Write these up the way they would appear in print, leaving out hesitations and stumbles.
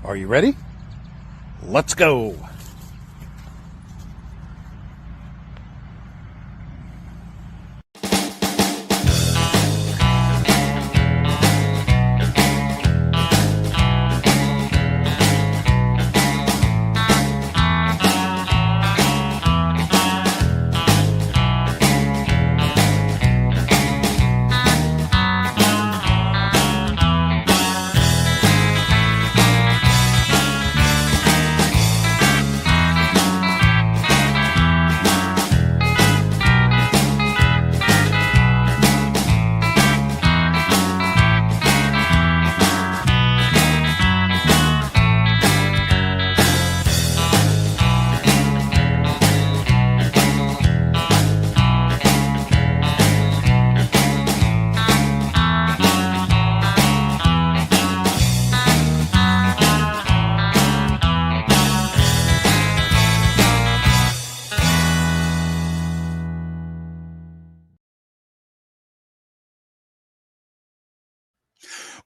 Are you ready? Let's go.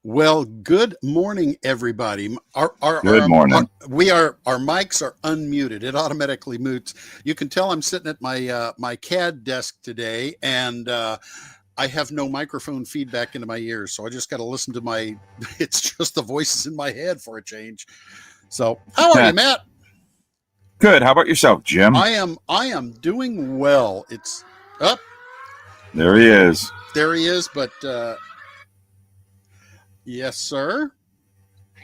Well, good morning, everybody. Good morning. Our mics are unmuted. It automatically mutes. You can tell I'm sitting at my my CAD desk today, and I have no microphone feedback into my ears, so I just got to listen to my. It's just the voices in my head for a change. So, how are you, Matt? Good. How about yourself, Jim? I am doing well. It's up. There he is. There he is, but. Yes, sir.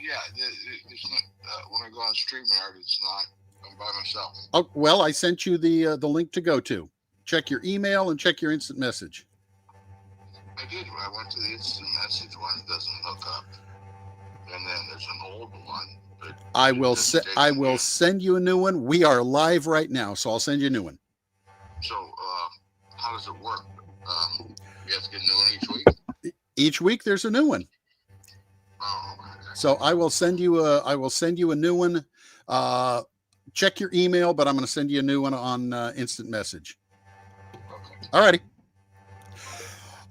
Yeah, it's not, when I go on StreamYard, it's not. I'm by myself. Oh well, I sent you the link to go to. Check your email and check your instant message. I did. I went to the instant message one. It doesn't hook up, and then there's an old one. But I will send you a new one. We are live right now, so I'll send you a new one. So, how does it work? You have to get a new one each week. Each week, there's a new one. Oh, okay. So I will send you a new one. Check your email, but I'm going to send you a new one on instant message. Okay. All righty.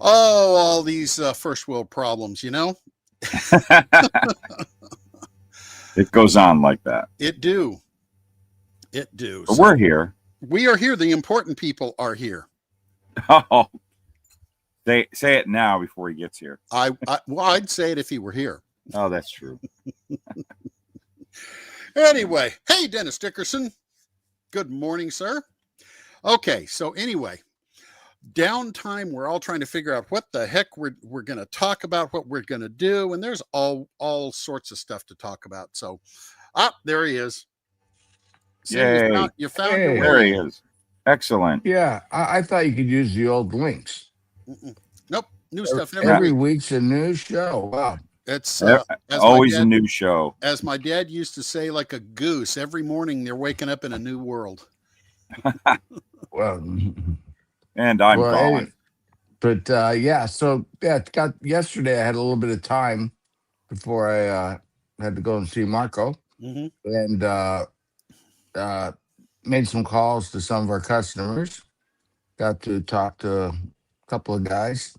Oh, all these first world problems, you know. It goes on like that. It do. But so we're here. We are here. The important people are here. Oh. Say it now before he gets here. I'd say it if he were here. Oh, that's true. Anyway, hey, Dennis Dickerson. Good morning, sir. Okay, so anyway, downtime. We're all trying to figure out what the heck we're going to talk about, what we're going to do, and there's all sorts of stuff to talk about. So, there he is. See, yay! You found your way. There he is. Excellent. Yeah, I thought you could use the old links. Nope, new stuff every week's a new show. Wow, it's always a new show. As my dad used to say, like a goose. Every morning they're waking up in a new world. Well, and I'm gone. But yesterday I had a little bit of time before I had to go and see Marco, and made some calls to some of our customers. Got to talk to a couple of guys,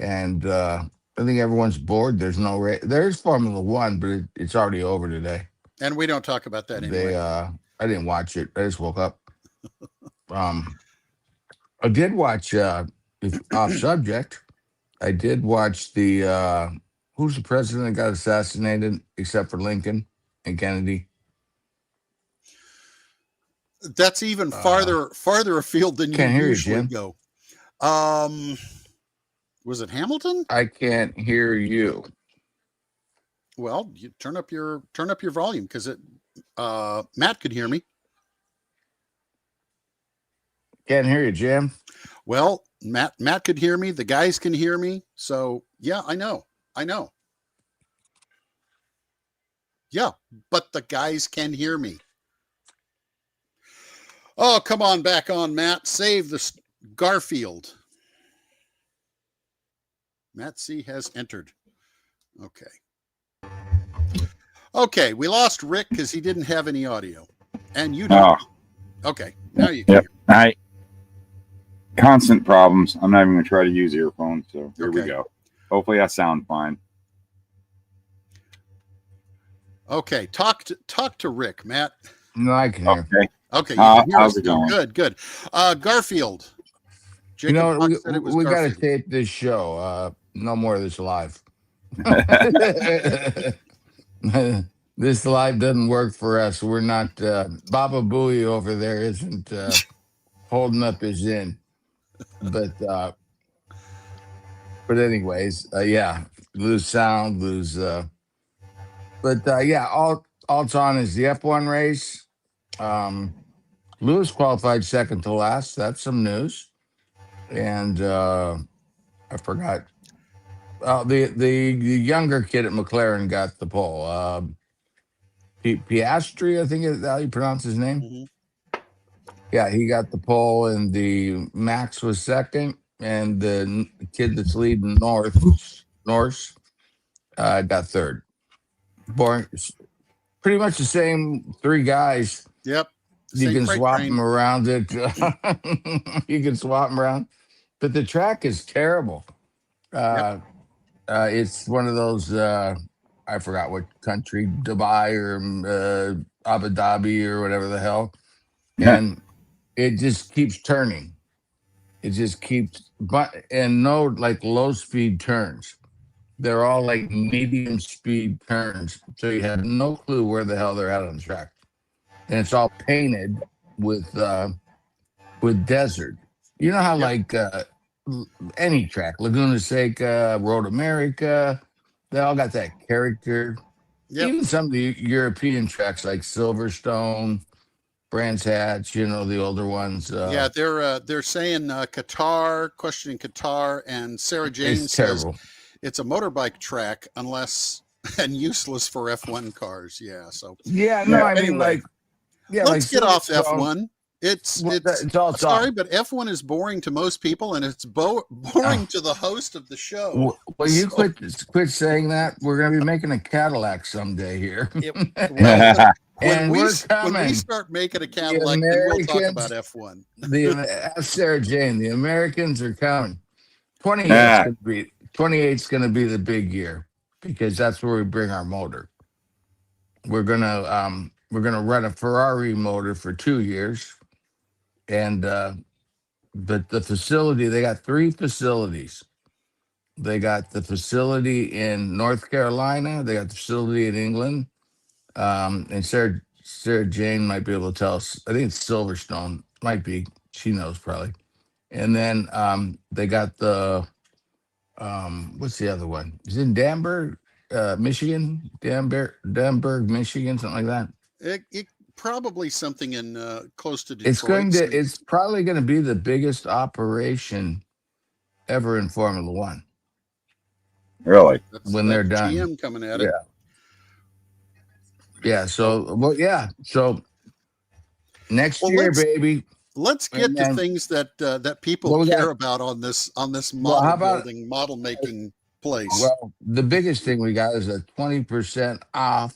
and I think everyone's bored. There's no there's Formula One, but it's already over today. And we don't talk about that anyway. I didn't watch it. I just woke up. I did watch off subject. I did watch the who's the president that got assassinated except for Lincoln and Kennedy. That's even farther afield than you usually go. Was it Hamilton? I can't hear you. Well, you turn up your volume because Matt could hear me. Can't hear you, Jim. Well, Matt could hear me. The guys can hear me. So yeah, I know. Yeah, but the guys can hear me. Oh, come on back on, Matt. Save the Garfield. Matt C. has entered. Okay, we lost Rick because he didn't have any audio. And you don't. Oh. Okay, now you can hear. Constant problems. I'm not even going to try to use earphones, so here we go. Hopefully I sound fine. Okay, talk to Rick, Matt. No, I can hear. Okay. Okay, you can hear us How's it now. going? Good. Garfield. You Jacob know, Fox said it was we got to Garfield. tape this show. No more of this live. This live doesn't work for us. We're not Baba Booey over there isn't holding up his end. But anyways, yeah, lose sound, lose. Yeah, all it's on is the F1 race. Lewis qualified second to last. That's some news. And I forgot. The younger kid at McLaren got the pole. Piastri, I think is how you pronounce his name. Mhm. Yeah, he got the pole, and the Max was second, and the kid that's leading Norse, got third. Boring, pretty much the same three guys. Yep. You Same can freight swap train. them around it. You can swap them around, but the track is terrible. It's one of those. I forgot what country, Dubai or Abu Dhabi or whatever the hell, and it just keeps turning. It just keeps, but and no like low speed turns. They're all like medium speed turns, so you have no clue where the hell they're at on the track, and it's all painted with desert. You know how Yep. any track, Laguna Seca, Road America, they all got that character. Yep. Even some of the European tracks like Silverstone, Brands Hatch, the older ones. Yeah, they're saying Qatar, questioning Qatar, and Sarah Jane It's says terrible. it's a motorbike track unless and useless for F1 cars. Yeah, so Yeah, no, I mean anyway, like let's get off Silverstone. F1. It's all sorry, but F1 is boring to most people, and it's boring to the host of the show. Well, you quit saying that. We're going to be making a Cadillac someday here. Well, And we're when we coming. start making a Cadillac, then we'll talk about F1. Ask Sarah Jane. The Americans are coming. 28's going to be the big year because that's where we bring our motor. We're gonna run a Ferrari motor for 2 years, and but the facility, they got 3 facilities. They got the facility in North Carolina. They got the facility in England. And Sarah Jane might be able to tell us. I think it's Silverstone. Might be. She knows probably. And then they got the what's the other one? It's in Danburg, Michigan. Danburg, Michigan, something like that. It probably something in close to Detroit. It's probably going to be the biggest operation ever in Formula One. Really? When they're done. GM coming at it. Yeah. So So next year, baby. Let's get to things that people care about on this model making place. Well, the biggest thing we got is a 20% off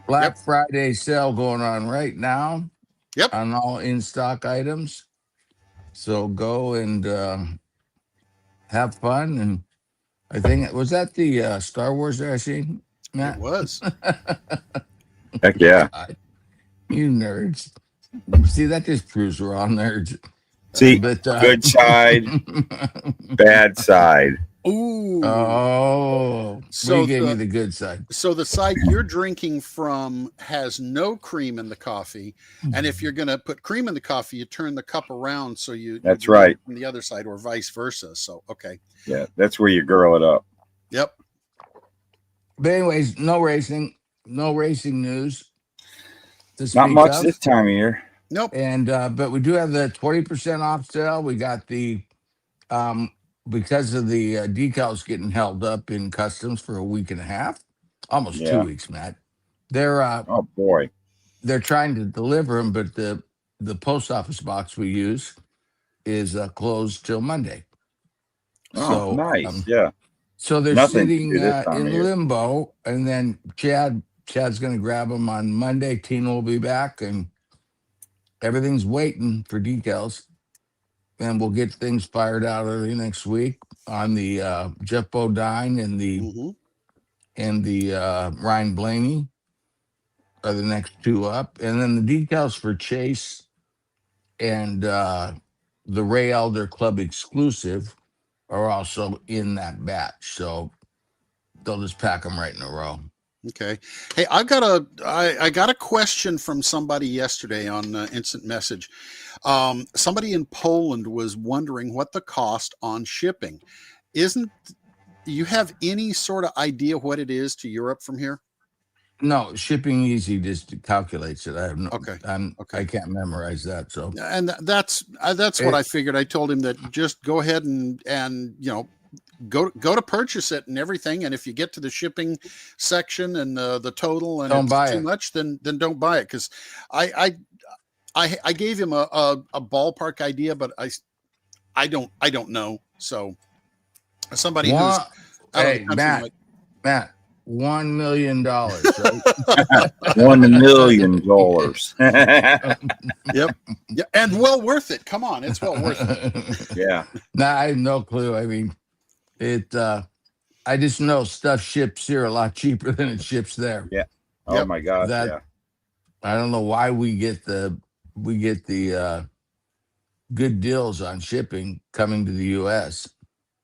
Black Friday sale going on right now. Yep. On all in stock items. So go and have fun. And I think was that the Star Wars that I seen, Matt? It was. Heck yeah. God, you nerds. See, that just proves we're all nerds. See, good side, bad side. Ooh. Oh, so you gave me the good side. So the side you're drinking from has no cream in the coffee, and if you're going to put cream in the coffee, you turn the cup around so you. That's right. From the other side, or vice versa. So okay. Yeah, that's where you girl it up. Yep. But anyways, no racing news. Not much this time of year. Nope. And but we do have the 20% off sale. We got the because of the decals getting held up in customs for a week and a half, almost 2 weeks, Matt. They're oh boy, they're trying to deliver them, but the post office box we use is closed till Monday. Oh, so nice, yeah. So they're sitting in limbo, and then Chad's going to grab them on Monday. Tina will be back, and everything's waiting for decals. And we'll get things fired out early next week on the Jeff Bodine and the Ryan Blaney. are the next two up, and then the decals for Chase and the Ray Elder Club exclusive are also in that batch. So they'll just pack them right in a row. Okay. Hey, I got a question from somebody yesterday on instant message. Somebody in Poland was wondering what the cost on shipping. Isn't you have any sort of idea what it is to Europe from here? No, Shipping Easy just calculates it. I have no. Okay. I can't memorize that. So, and that's what I figured. I told him that just go ahead and go to purchase it and everything. And if you get to the shipping section and the total and don't buy too it. much, then don't buy it. Because I gave him a ballpark idea, but I don't know. So somebody who's out of the country Matt, $1 million, right? $1 million. Yep. Yeah, and well worth it. Come on, it's well worth it. Yeah. Nah, I have no clue. I mean, I just know stuff ships here a lot cheaper than it ships there. Yeah. Oh my God. Yeah. I don't know why we get the good deals on shipping coming to the U.S.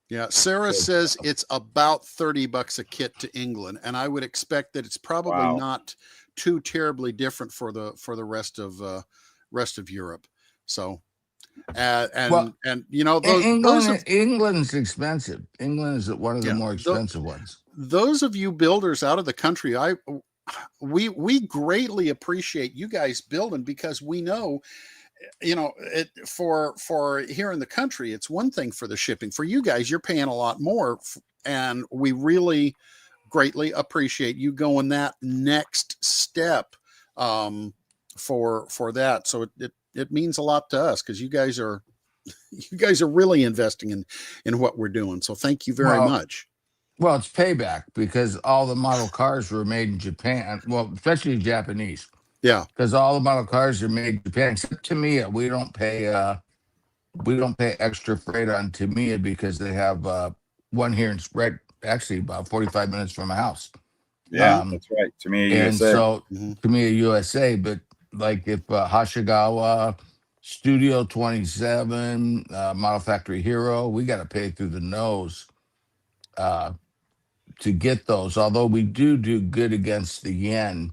Yeah, Sarah says it's about $30 a kit to England, and I would expect that it's probably not too terribly different for the rest of Europe. So, and you know, England's expensive. England is one of the more expensive ones. Those of you builders out of the country, we greatly appreciate you guys building, because we know, you know, it for here in the country, it's one thing for the shipping. For you guys, you're paying a lot more, and we really greatly appreciate you going that next step for that. So it means a lot to us, because you guys are really investing in what we're doing. So thank you very much. Well, it's payback, because all the model cars were made in Japan. Well, especially Japanese. Yeah, because all the model cars are made in Japan, except Tamiya. We don't pay extra freight on Tamiya, because they have one here in actually about 45 minutes from my house. Yeah, that's right. Tamiya USA. And so Tamiya USA, but like if Hashigawa, Studio 27, Model Factory Hero, we got to pay through the nose to get those. Although we do good against the yen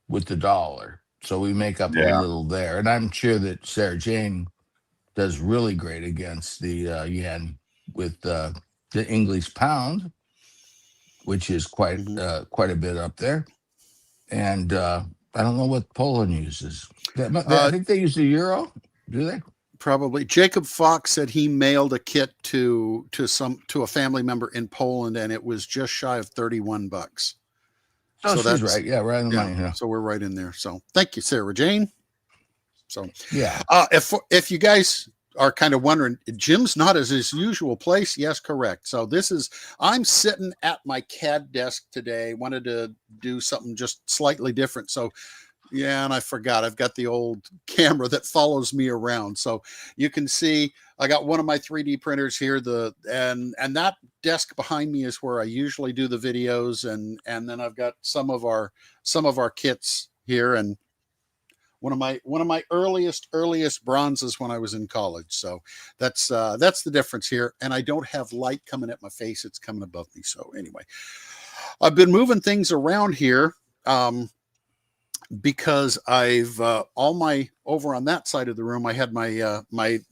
with the dollar, so we make up a little there. And I'm sure that Sarah Jane does really great against the yen with the English pound, which is quite a bit up there. And I don't know what Poland uses. I think they use the euro. Do they? Probably. Jacob Fox said he mailed a kit to a family member in Poland, and it was just shy of $31. So she's right. Yeah, right on the money. Yeah. So we're right in there. So thank you, Sarah Jane. So yeah, if you guys are kind of wondering, Jim's not as his usual place. Yes, correct. So I'm sitting at my CAD desk today. Wanted to do something just slightly different. So yeah, and I forgot I've got the old camera that follows me around. So you can see I got one of my 3D printers here. And that desk behind me is where I usually do the videos, and then I've got some of our kits here, and one of my earliest bronzes when I was in college. So that's the difference here. And I don't have light coming at my face; it's coming above me. So anyway, I've been moving things around here. Because I've over on that side of the room, I had my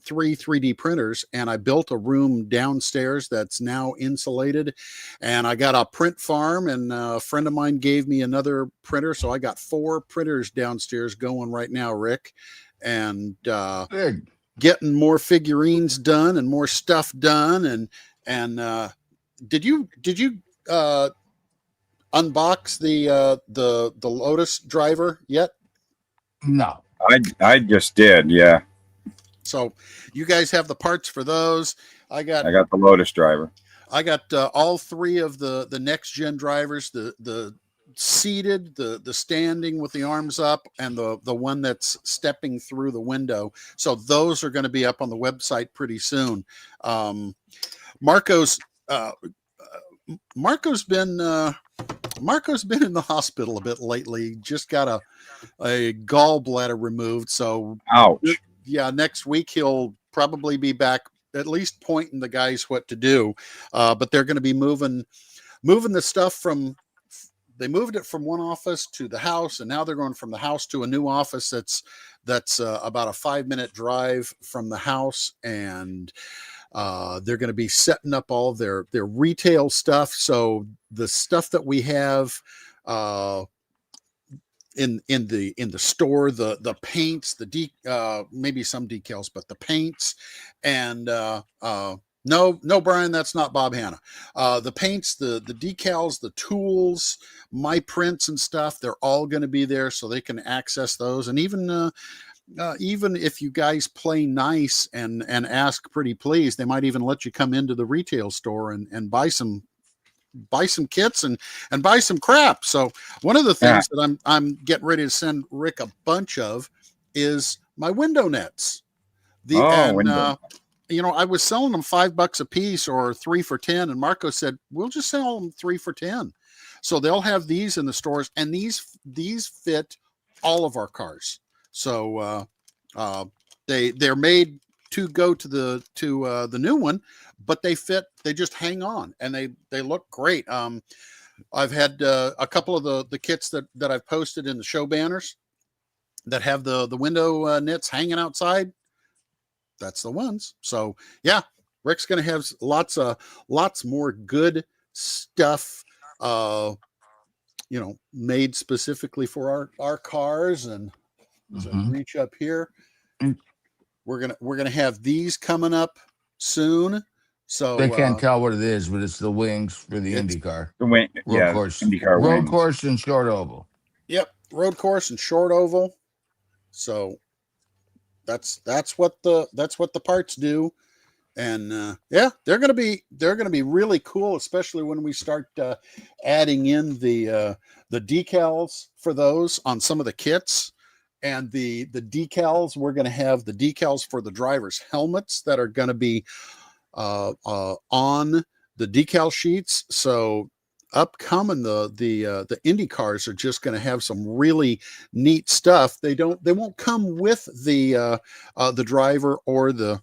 three 3D printers, and I built a room downstairs that's now insulated, and I got a print farm, and a friend of mine gave me another printer, so I got 4 printers downstairs going right now, Rick, and getting more figurines done and more stuff done, and did you unbox the Lotus driver yet? No, I just did. Yeah. So you guys have the parts for those. I got the Lotus driver. I got all 3 of the next gen drivers, the seated, the standing with the arms up, and the one that's stepping through the window. So those are going to be up on the website pretty soon. Marco's been Marco's been in the hospital a bit lately. Just got a gallbladder removed. So, Ouch. yeah, next week he'll probably be back, at least pointing the guys what to do. But they're going to be moving the stuff from. They moved it from one office to the house, and now they're going from the house to a new office that's about a 5-minute drive from the house, and they're going to be setting up all of their retail stuff. So the stuff that we have in the store, the paints, maybe some decals, but the paints and no, Brian, that's not Bob Hanna. The paints, the decals, the tools, my prints and stuff, they're all going to be there so they can access those. And even if you guys play nice and ask pretty please, they might even let you come into the retail store and buy some kits and buy some crap. So one of the things that I'm getting ready to send Rick a bunch of is my window nets. I was selling them $5 a piece or 3 for $10, and Marco said we'll just sell them 3 for $10. So they'll have these in the stores, and these fit all of our cars. So they're made to go to the new one, but they fit. They just hang on, and they look great. I've had a couple of the kits that I've posted in the show banners that have the window nets hanging outside. That's the ones. So yeah, Rick's going to have lots more good stuff, made specifically for our cars. And as I reach up here, we're gonna have these coming up soon. So they can't tell what it is, but it's the wings for the IndyCar. The wing, road course, IndyCar road wings. course and short oval. Yep, road course and short oval. So that's what the parts do. And they're gonna be really cool, especially when we start adding in the decals for those on some of the kits. And the decals, we're going to have the decals for the drivers' helmets that are going to be on the decal sheets. So upcoming, the Indy cars are just going to have some really neat stuff. They won't come with the driver or the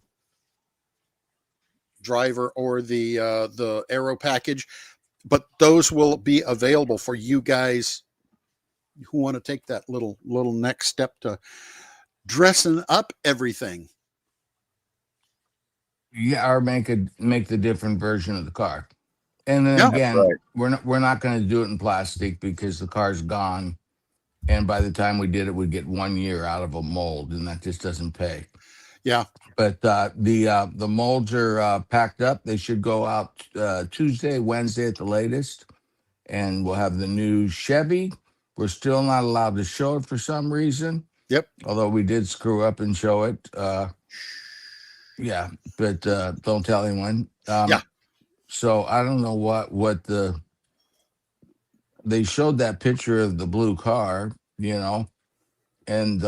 aero package, but those will be available for you guys who want to take that little next step to dressing up everything. Yeah, or make the different version of the car. And then again, we're not going to do it in plastic because the car's gone, and by the time we did it, we'd get 1 year out of a mold, and that just doesn't pay. Yeah. But the molds are packed up. They should go out Tuesday, Wednesday at the latest, and we'll have the new Chevy. We're still not allowed to show it for some reason. Yep. Although we did screw up and show it. But don't tell anyone. So I don't know what they showed that picture of the blue car, and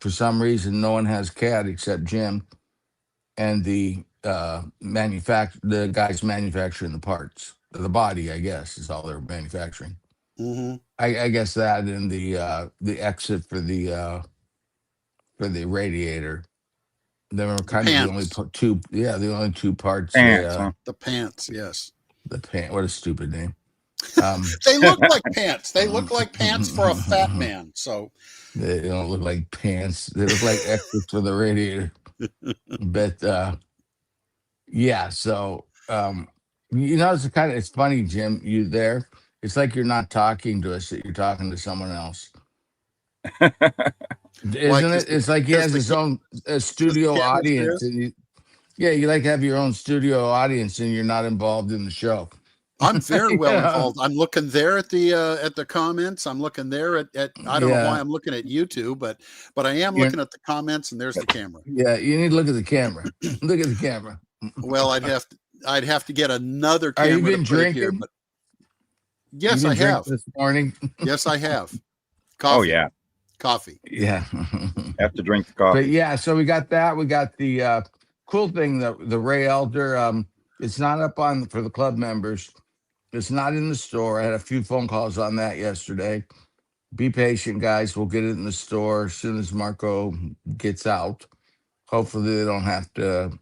for some reason no one has CAD except Jim and the guys manufacturing the parts. The body, I guess, is all they're manufacturing. Mm-hmm. I guess that and the exit for the radiator. They were kind of the only two. Yeah, the only two parts. Pants, the pants, yes. The pant. What a stupid name. They look like pants. They look like pants for a fat man. So they don't look like pants. They look like extras for the radiator. But yeah. So it's funny, Jim. You there? It's like you're not talking to us; that you're talking to someone else. Isn't it? It's like he has his own studio audience. And you like to have your own studio audience, and you're not involved in the show. I'm very well involved. I'm looking there at the comments. I'm looking there at I don't know why I'm looking at YouTube, but I am looking at the comments, and there's the camera. Yeah, you need to look at the camera. Look at the camera. Well, I'd have to get another camera. Are you been drinking? Here, but yes, I have this morning. Yes, I have. Coffee. Oh yeah, coffee. Yeah, have to drink the coffee. But yeah, so we got that. We got the cool thing, the Ray Elder. It's not up on for the club members. It's not in the store. I had a few phone calls on that yesterday. Be patient, guys. We'll get it in the store as soon as Marco gets out. Hopefully, they don't have to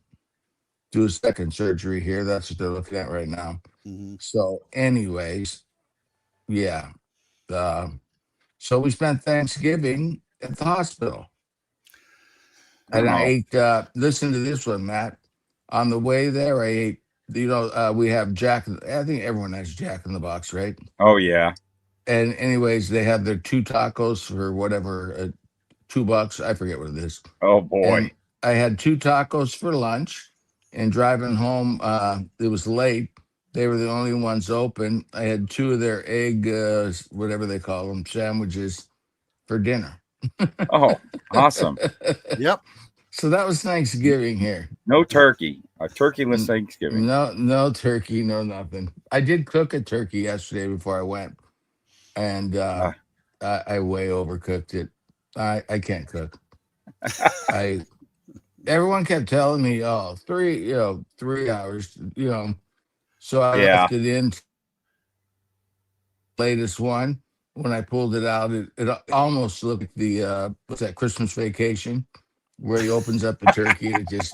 do a second surgery here. That's what they're looking at right now. Mm-hmm. So, anyways, yeah. So we spent Thanksgiving at the hospital. And I ate, listen to this one, Matt. On the way there, I ate, we have I think everyone has Jack in the Box, right? Oh yeah. And anyways, they have their 2 tacos for whatever, $2. I forget what it is. Oh boy. And I had 2 tacos for lunch. And driving home, it was late. They were the only ones open. I had 2 of their egg, whatever they call them, sandwiches for dinner. Oh, awesome. Yep. So that was Thanksgiving here. No turkey. A turkeyless Thanksgiving. No turkey, no nothing. I did cook a turkey yesterday before I went, and I way overcooked it. I can't cook. Everyone kept telling me, oh, 3 hours, So I left it in. Latest one. When I pulled it out, it almost looked like the what's that, Christmas Vacation, where he opens up the turkey. It just,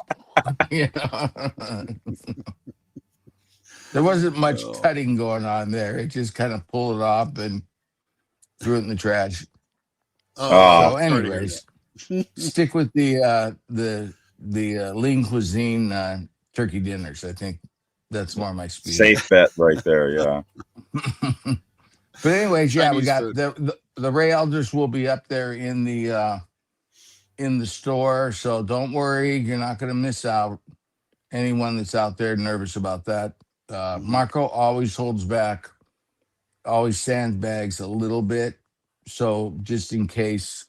there wasn't much cutting going on there. It just kind of pulled it off and threw it in the trash. So, anyways, stick with the lean cuisine turkey dinners. I think that's more my speed. Safe bet right there. Yeah. But anyways, yeah, Chinese we got food. the Ray Elders will be up there in the store, so don't worry, you're not going to miss out. Anyone that's out there nervous about that, Marco always holds back, always sandbags a little bit, so just in case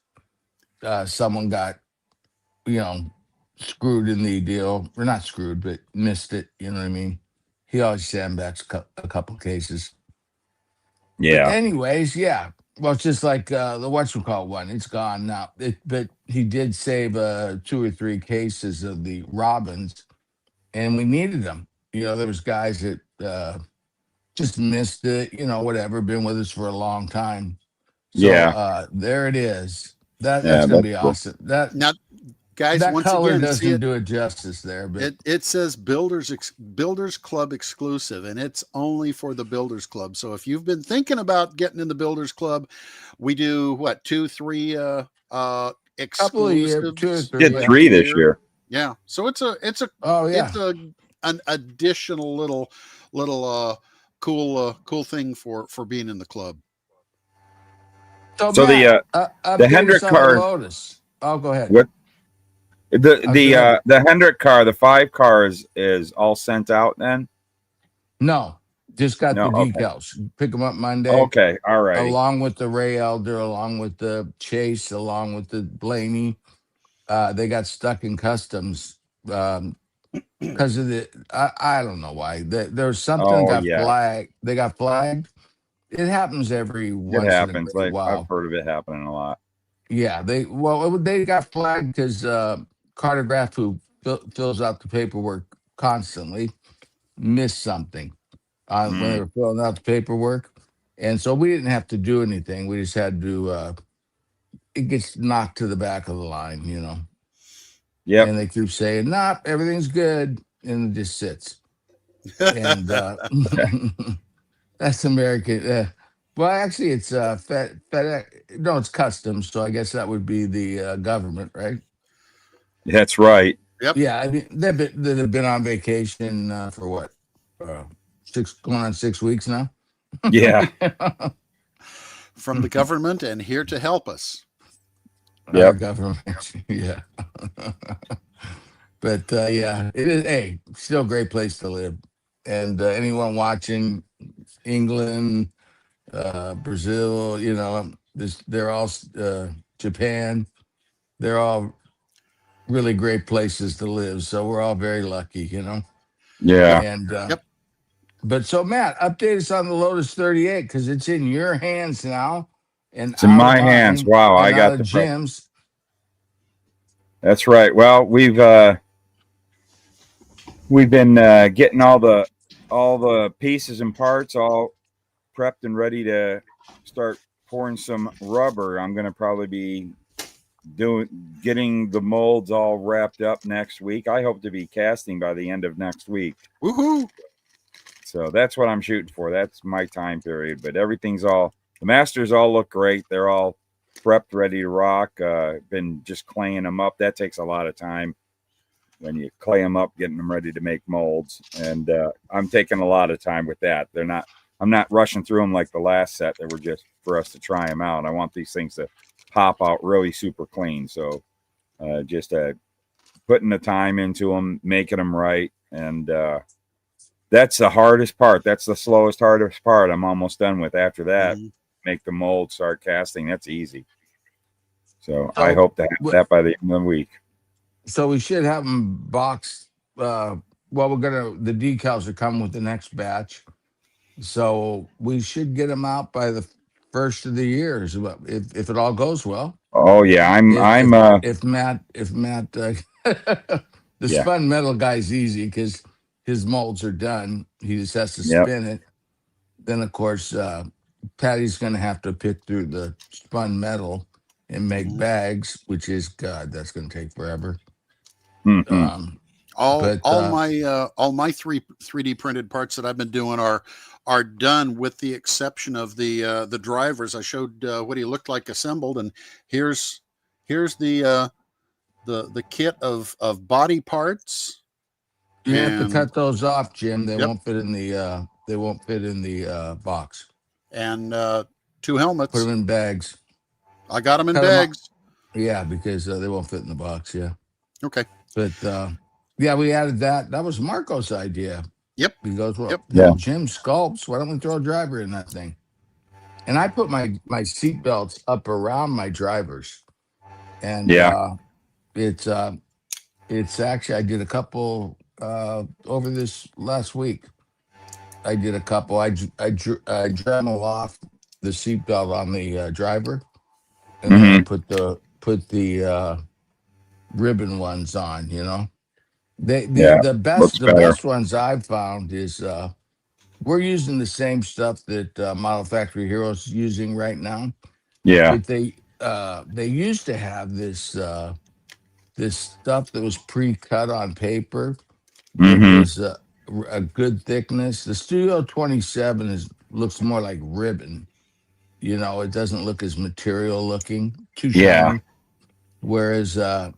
someone got screwed in the deal, or not screwed, but missed it. You know what I mean? He always sandbags a couple cases. Yeah. But anyways, yeah. Well, it's just like the whatchamacallit one. It's gone now. But he did save 2 or 3 cases of the robins, and we needed them. There was guys that just missed it. Whatever. Been with us for a long time. So there it is. That's gonna be awesome. Now, guys, that once color again, doesn't do it justice there. But it says Builders Club exclusive, and it's only for the Builders Club. So if you've been thinking about getting in the Builders Club, we do what, 2, 3 exclusives. Couple of years, 2 or 3. Did 3 this year. Yeah. So it's an additional little cool thing for being in the club. So Matt, the Hendrick car. Lotus. Oh, go ahead. What? The Hendrick car, the 5 cars is all sent out then? No, just got the decals. Pick them up Monday. Okay, all right. Along with the Ray Elder, along with the Chase, along with the Blaney. They got stuck in customs because of the I don't know why. There was something flagged. They got flagged. It happens every once in a while. I've heard of it happening a lot. Yeah, they got flagged because Cartograph, who fills out the paperwork constantly, missed something when they were filling out the paperwork, and so we didn't have to do anything. We just had to. It gets knocked to the back of the line, Yeah. And they keep saying, "Nah, everything's good," and it just sits. And that's American. Well, actually, it's FedEx. No, it's customs. So I guess that would be the government, right? That's right. Yep. Yeah, I mean, they've been on vacation for what, going on 6 weeks now. Yeah. From the government and here to help us. Our government, yeah. But yeah, it is. Hey, still a great place to live. And anyone watching, England, Brazil, they're all Japan. They're all really great places to live. So we're all very lucky, Yeah. And but so Matt, update us on the Lotus 38 because it's in your hands now. And it's in my hands. Wow, I got the gyms. That's right. Well, we've been getting all the all the pieces and parts all prepped and ready to start pouring some rubber. I'm going to probably be getting the molds all wrapped up next week. I hope to be casting by the end of next week. Woohoo! So that's what I'm shooting for. That's my time period. But everything's the masters all look great. They're all prepped, ready to rock. Been just claying them up. That takes a lot of time when you clay them up, getting them ready to make molds. And I'm taking a lot of time with that. I'm not rushing through them like the last set that were just for us to try them out. I want these things to pop out really super clean. So just putting the time into them, making them right. And that's the hardest part. That's the slowest, hardest part. I'm almost done with. After that, make the mold, start casting. That's easy. So I hope to have that by the end of the week. So we should have them boxed. The decals are coming with the next batch. So we should get them out by the first of the year, if it all goes well. Oh yeah, if Matt the Yeah. spun metal guy's easy because his molds are done. He just has to spin it. Then of course Patty's going to have to pick through the spun metal and make bags, which is that's going to take forever. Mm-hmm. All my 3D printed parts that I've been doing are done, with the exception of the drivers. I showed what he looked like assembled, and here's the kit of body parts. You have to cut those off, Jim. They won't fit in the box. And 2 helmets. Put them in bags. I got them in bags. Yeah, because they won't fit in the box. Yeah. Okay. But yeah, we added that. That was Marco's idea. Yep. He goes, well, yeah. Jim sculpts. Why don't we throw a driver in that thing? And I put my seat belts up around my drivers. And it's actually, I did a couple over this last week. I did a couple. I Dremel off the seatbelt on the driver, and then I put the ribbon ones on. You know, the best ones I've found is we're using the same stuff that Model Factory Heroes is using right now. Yeah, but they used to have this this stuff that was pre-cut on paper. It was a good thickness. The Studio 27 looks more like ribbon. You know, it doesn't look as material looking, too shiny. Whereas Model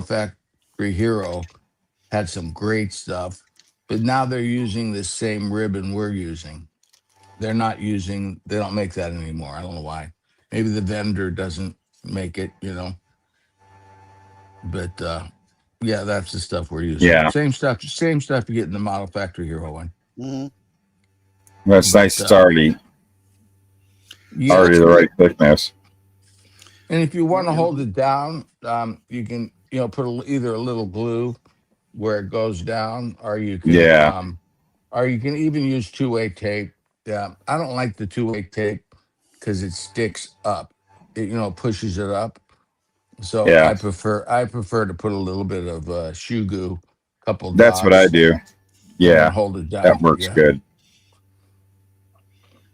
Factory Hero had some great stuff, but now they're using the same ribbon we're using. They don't make that anymore. I don't know why. Maybe the vendor doesn't make it, you know. But yeah, that's the stuff we're using. Yeah. Same stuff you get in the Model Factory Hero one. That's nice. It's already the right thickness. And if you want to hold it down, you can, put either a little glue where it goes down, or you can, or you can even use 2-way tape. Yeah, I don't like the 2-way tape because it sticks up. It pushes it up. So I prefer to put a little bit of shoe glue, couple. That's what I do. Yeah, hold it down. That works good.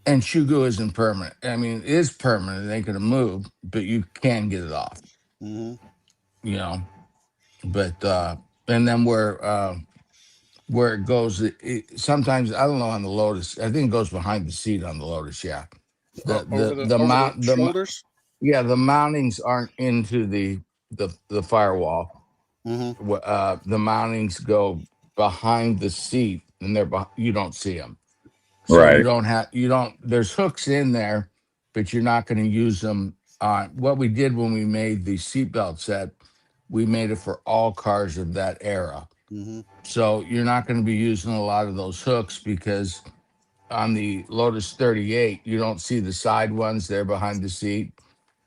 And shoe glue isn't permanent. I mean, it is permanent. It ain't gonna move, but you can get it off. But and then where it goes, sometimes I don't know on the Lotus. I think it goes behind the seat on the Lotus. Yeah, the shoulders. Yeah, the mountings aren't into the firewall. The mountings go behind the seat, and you don't see them. So there's hooks in there, but you're not going to use them on. What we did when we made the seatbelt set, we made it for all cars of that era. So you're not going to be using a lot of those hooks, because on the Lotus 38, you don't see the side ones there behind the seat,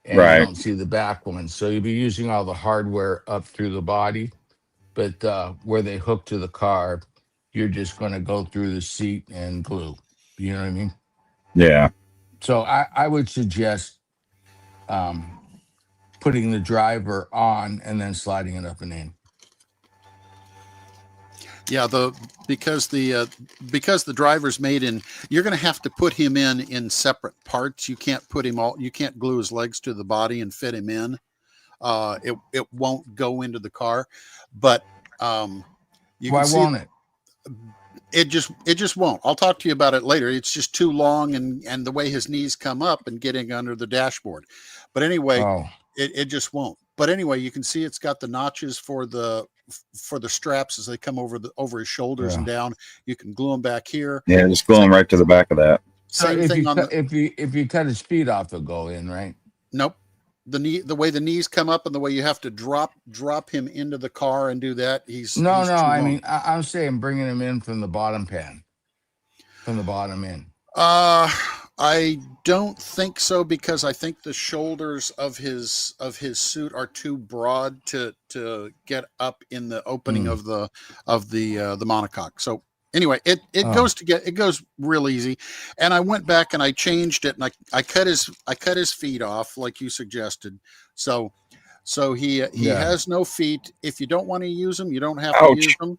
and you don't see the back ones. So you'll be using all the hardware up through the body, but where they hook to the car, you're just going to go through the seat and glue. You know what I mean? Yeah. So I would suggest putting the driver on and then sliding it up and in. Yeah, because the driver's made in, you're going to have to put him in separate parts. You can't put him all. You can't glue his legs to the body and fit him in. It won't go into the car, but you Why can see won't it? it just won't. I'll talk to you about it later. It's just too long, and the way his knees come up and getting under the dashboard. But anyway, Oh, it just won't. But anyway, you can see it's got the notches for the straps as they come over his shoulders and yeah. down. You can glue them back here. Yeah, just glue them Same, right to the back of that. So same thing on the if you cut his feet off, they'll go in, right? nope. The way the knees come up and the way you have to drop him into the car and do that, he's No, no. too I long. mean, I'm saying bringing him in from the bottom pan, from the bottom in. I don't think so, because I think the shoulders of his suit are too broad to get up in the opening Mm. of the monocoque. So anyway, it Oh, goes real easy. And I went back and I changed it, and I cut his feet off like you suggested. So he yeah. has no feet. If you don't want to use them, you don't have to Ouch. use them.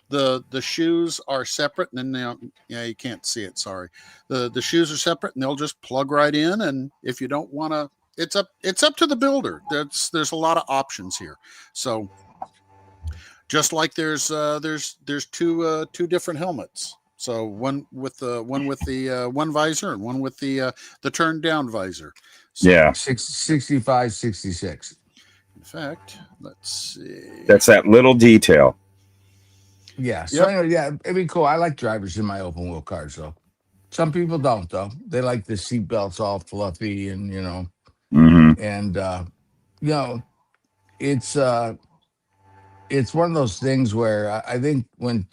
The shoes are separate, and then you can't see it, sorry. The shoes are separate, and they'll just plug right in. And if you don't want to, it's up to the builder. There's a lot of options here. So just like there's two different helmets. So one with the one visor, and one with the turned down visor. So Yeah, 65, 66. in fact, let's see. that's that little detail. Yeah. So Yep. anyway, yeah, it'd be cool. I like drivers in my open wheel cars, though. Some people don't, though. They like the seat belts all fluffy, and Hmm. and you know, it's one of those things where I think when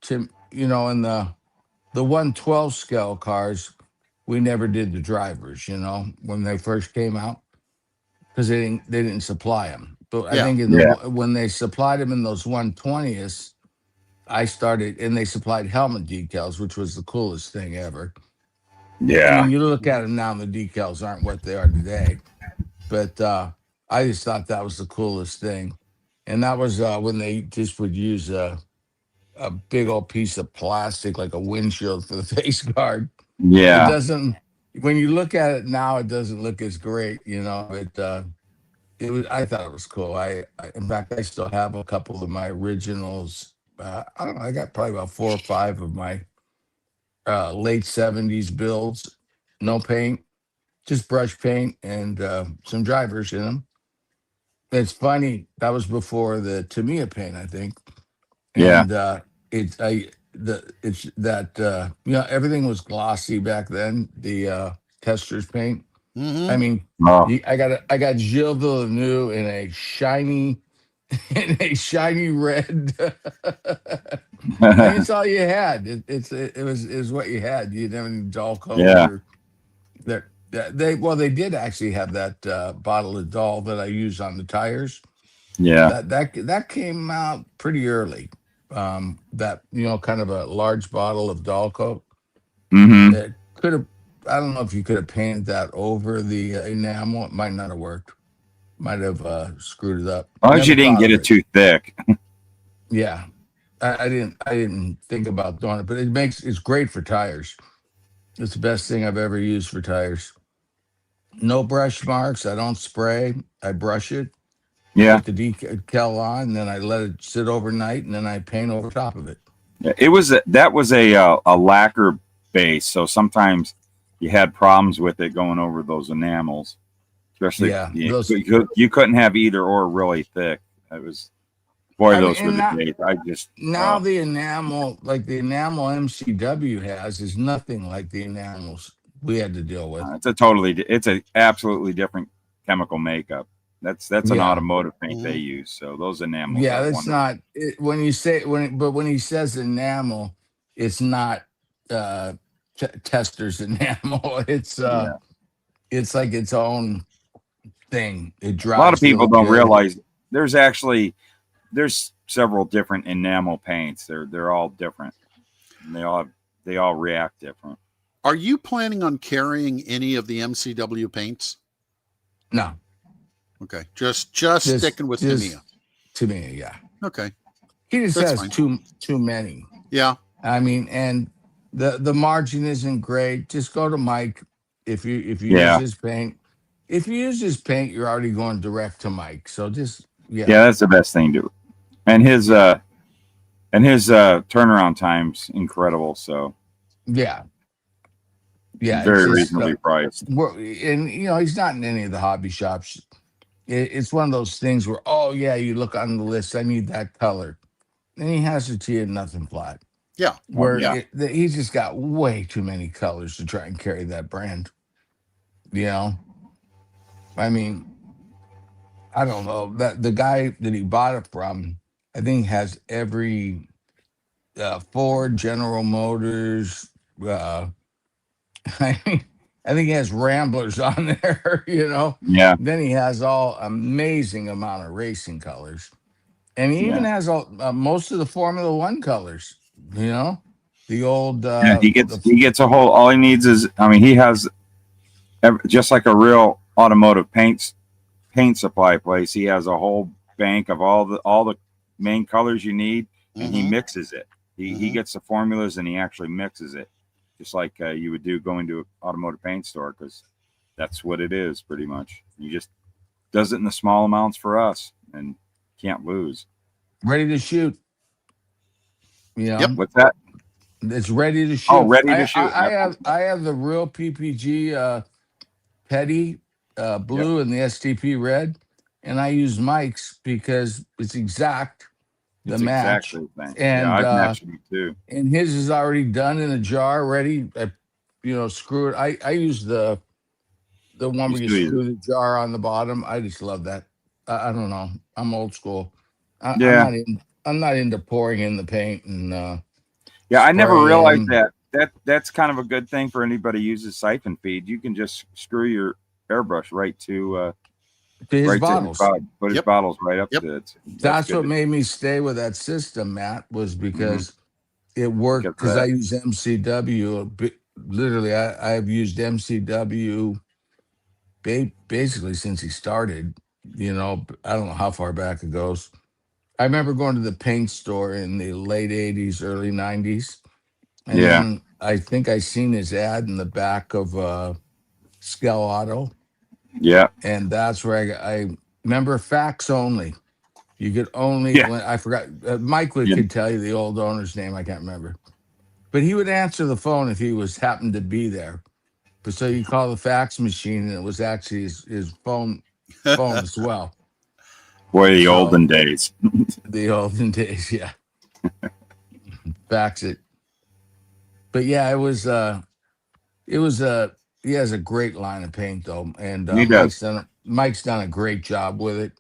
Tim, in the 112 scale cars, we never did the drivers, when they first came out, because they didn't supply them. But I Yeah. think Yeah. when they supplied them in those 120s, I started, and they supplied helmet decals, which was the coolest thing ever. I Yeah. mean, you look at them now, and the decals aren't what they are today. But I just thought that was the coolest thing. And that was when they just would use a big old piece of plastic, like a windshield, for the face guard. It Yeah. doesn't, when you look at it now, it doesn't look as great, but it was, I thought it was cool. In fact, I still have a couple of my originals. I don't know, I got probably about 4 or 5 of my late 70s builds, no paint, just brush paint, and some drivers in them. It's funny, that was before the Tamiya paint, I think. Yeah. And it's that everything was glossy back then, the testers paint. Mm-hmm. I mean, Oh. I got Gilles Villeneuve in a shiny red. And it's all you had. It was what you had. You didn't have any dull coat. Yeah. Or they did actually have that bottle of Dahl that I used on the tires. Yeah. That came out pretty early. That kind of a large bottle of Dahl coat. Hmm. That could have. I don't know if you could have painted that over the enamel. It might not have worked. Might have screwed it up. As long as you Never didn't thought get of it too thick. Yeah, I didn't think about doing it, but it's great for tires. It's the best thing I've ever used for tires. No brush marks. I don't spray. I brush it. Yeah. Put the decal on, and then I let it sit overnight, and then I paint over top of it. It was that was a lacquer base, so sometimes you had problems with it going over those enamels, especially Yeah, you couldn't have either or really thick. It was those were the days. I just now the enamel, like the enamel MCW has, is nothing like the enamels we had to deal with. it's a absolutely different chemical makeup. That's an automotive paint they use. So those enamels. Yeah, that's not when you say but when he says enamel, it's not tester's enamel. It's like its own thing. It dries. A lot of people really don't good. realize there's several different enamel paints. They're all different. And they all react different. Are you planning on carrying any of the MCW paints? No. Okay, just sticking with Tamiya. Tamiya, yeah. Okay. He just That's has fine. too many. Yeah. I mean, and the margin isn't great. Just go to Mike if you use Yeah. his paint. If you use his paint, you're already going direct to Mike. So just Yeah, that's the best thing to do. And his yeah, turnaround time's incredible. So yeah, yeah. It's very just reasonably priced. and he's not in any of the hobby shops. It's one of those things where, oh yeah, you look on the list, I need that color, and he has it to you in nothing flat. Yeah. Oh Where yeah. he's just got way too many colors to try and carry that brand. You know, I mean, I don't know that the guy that he bought it from, I think has every Ford, General Motors. Uh, I think he has Ramblers on there. Yeah. Then he has all amazing amount of racing colors, and he even Yeah. has all most of the Formula One colors. You know, the old Yeah. He gets a whole. All he needs is. I mean, he has just like a real automotive paint supply place. He has a whole bank of all the main colors you need, and he Mm-hmm. mixes it. He Mm-hmm. gets the formulas and he actually mixes it, just like you would do going to an automotive paint store, because that's what it is pretty much. He just does it in the small amounts for us and can't lose. ready to shoot. Yep. What's that? It's ready to Oh, shoot. ready to I shoot. I, I have I have the real PPG Petty Yep. blue and the STP red, and I use Mike's because it's exact the It's match, exactly the thing. Yeah, and I've matched it too. his is already done in a jar, ready. Screw it. I use the one You where you still use it. screw the jar on the bottom. I just love that. I don't know. I'm old school. I'm Yeah. not in. I'm not into pouring in the paint and Yeah, I never realized spraying. that. That's kind of a good thing for anybody who uses siphon feed. You can just screw your airbrush To his right to his bottles. bottle, put his Yep. bottles right up Yep. to it. That's That's good. what made me stay with that system, Matt, was Mm-hmm. because it worked. Because Because I use MCW. Literally, I've used MCW basically since he started. I don't know how far back it goes. I remember going to the paint store in the late '80s, early '90s, and yeah, then I think I seen his ad in the back of Skell Auto, yeah, and that's where I remember fax only. You could only yeah, when I forgot Mike would yeah. could tell you the old owner's name. I can't remember, but he would answer the phone if he was happened to be there. But so you call the fax machine, and it was actually his phone as well. Boy, the So olden days. the olden days, yeah, fax it. But yeah, it was he has a great line of paint though, and He does. Mike's done a great job with it,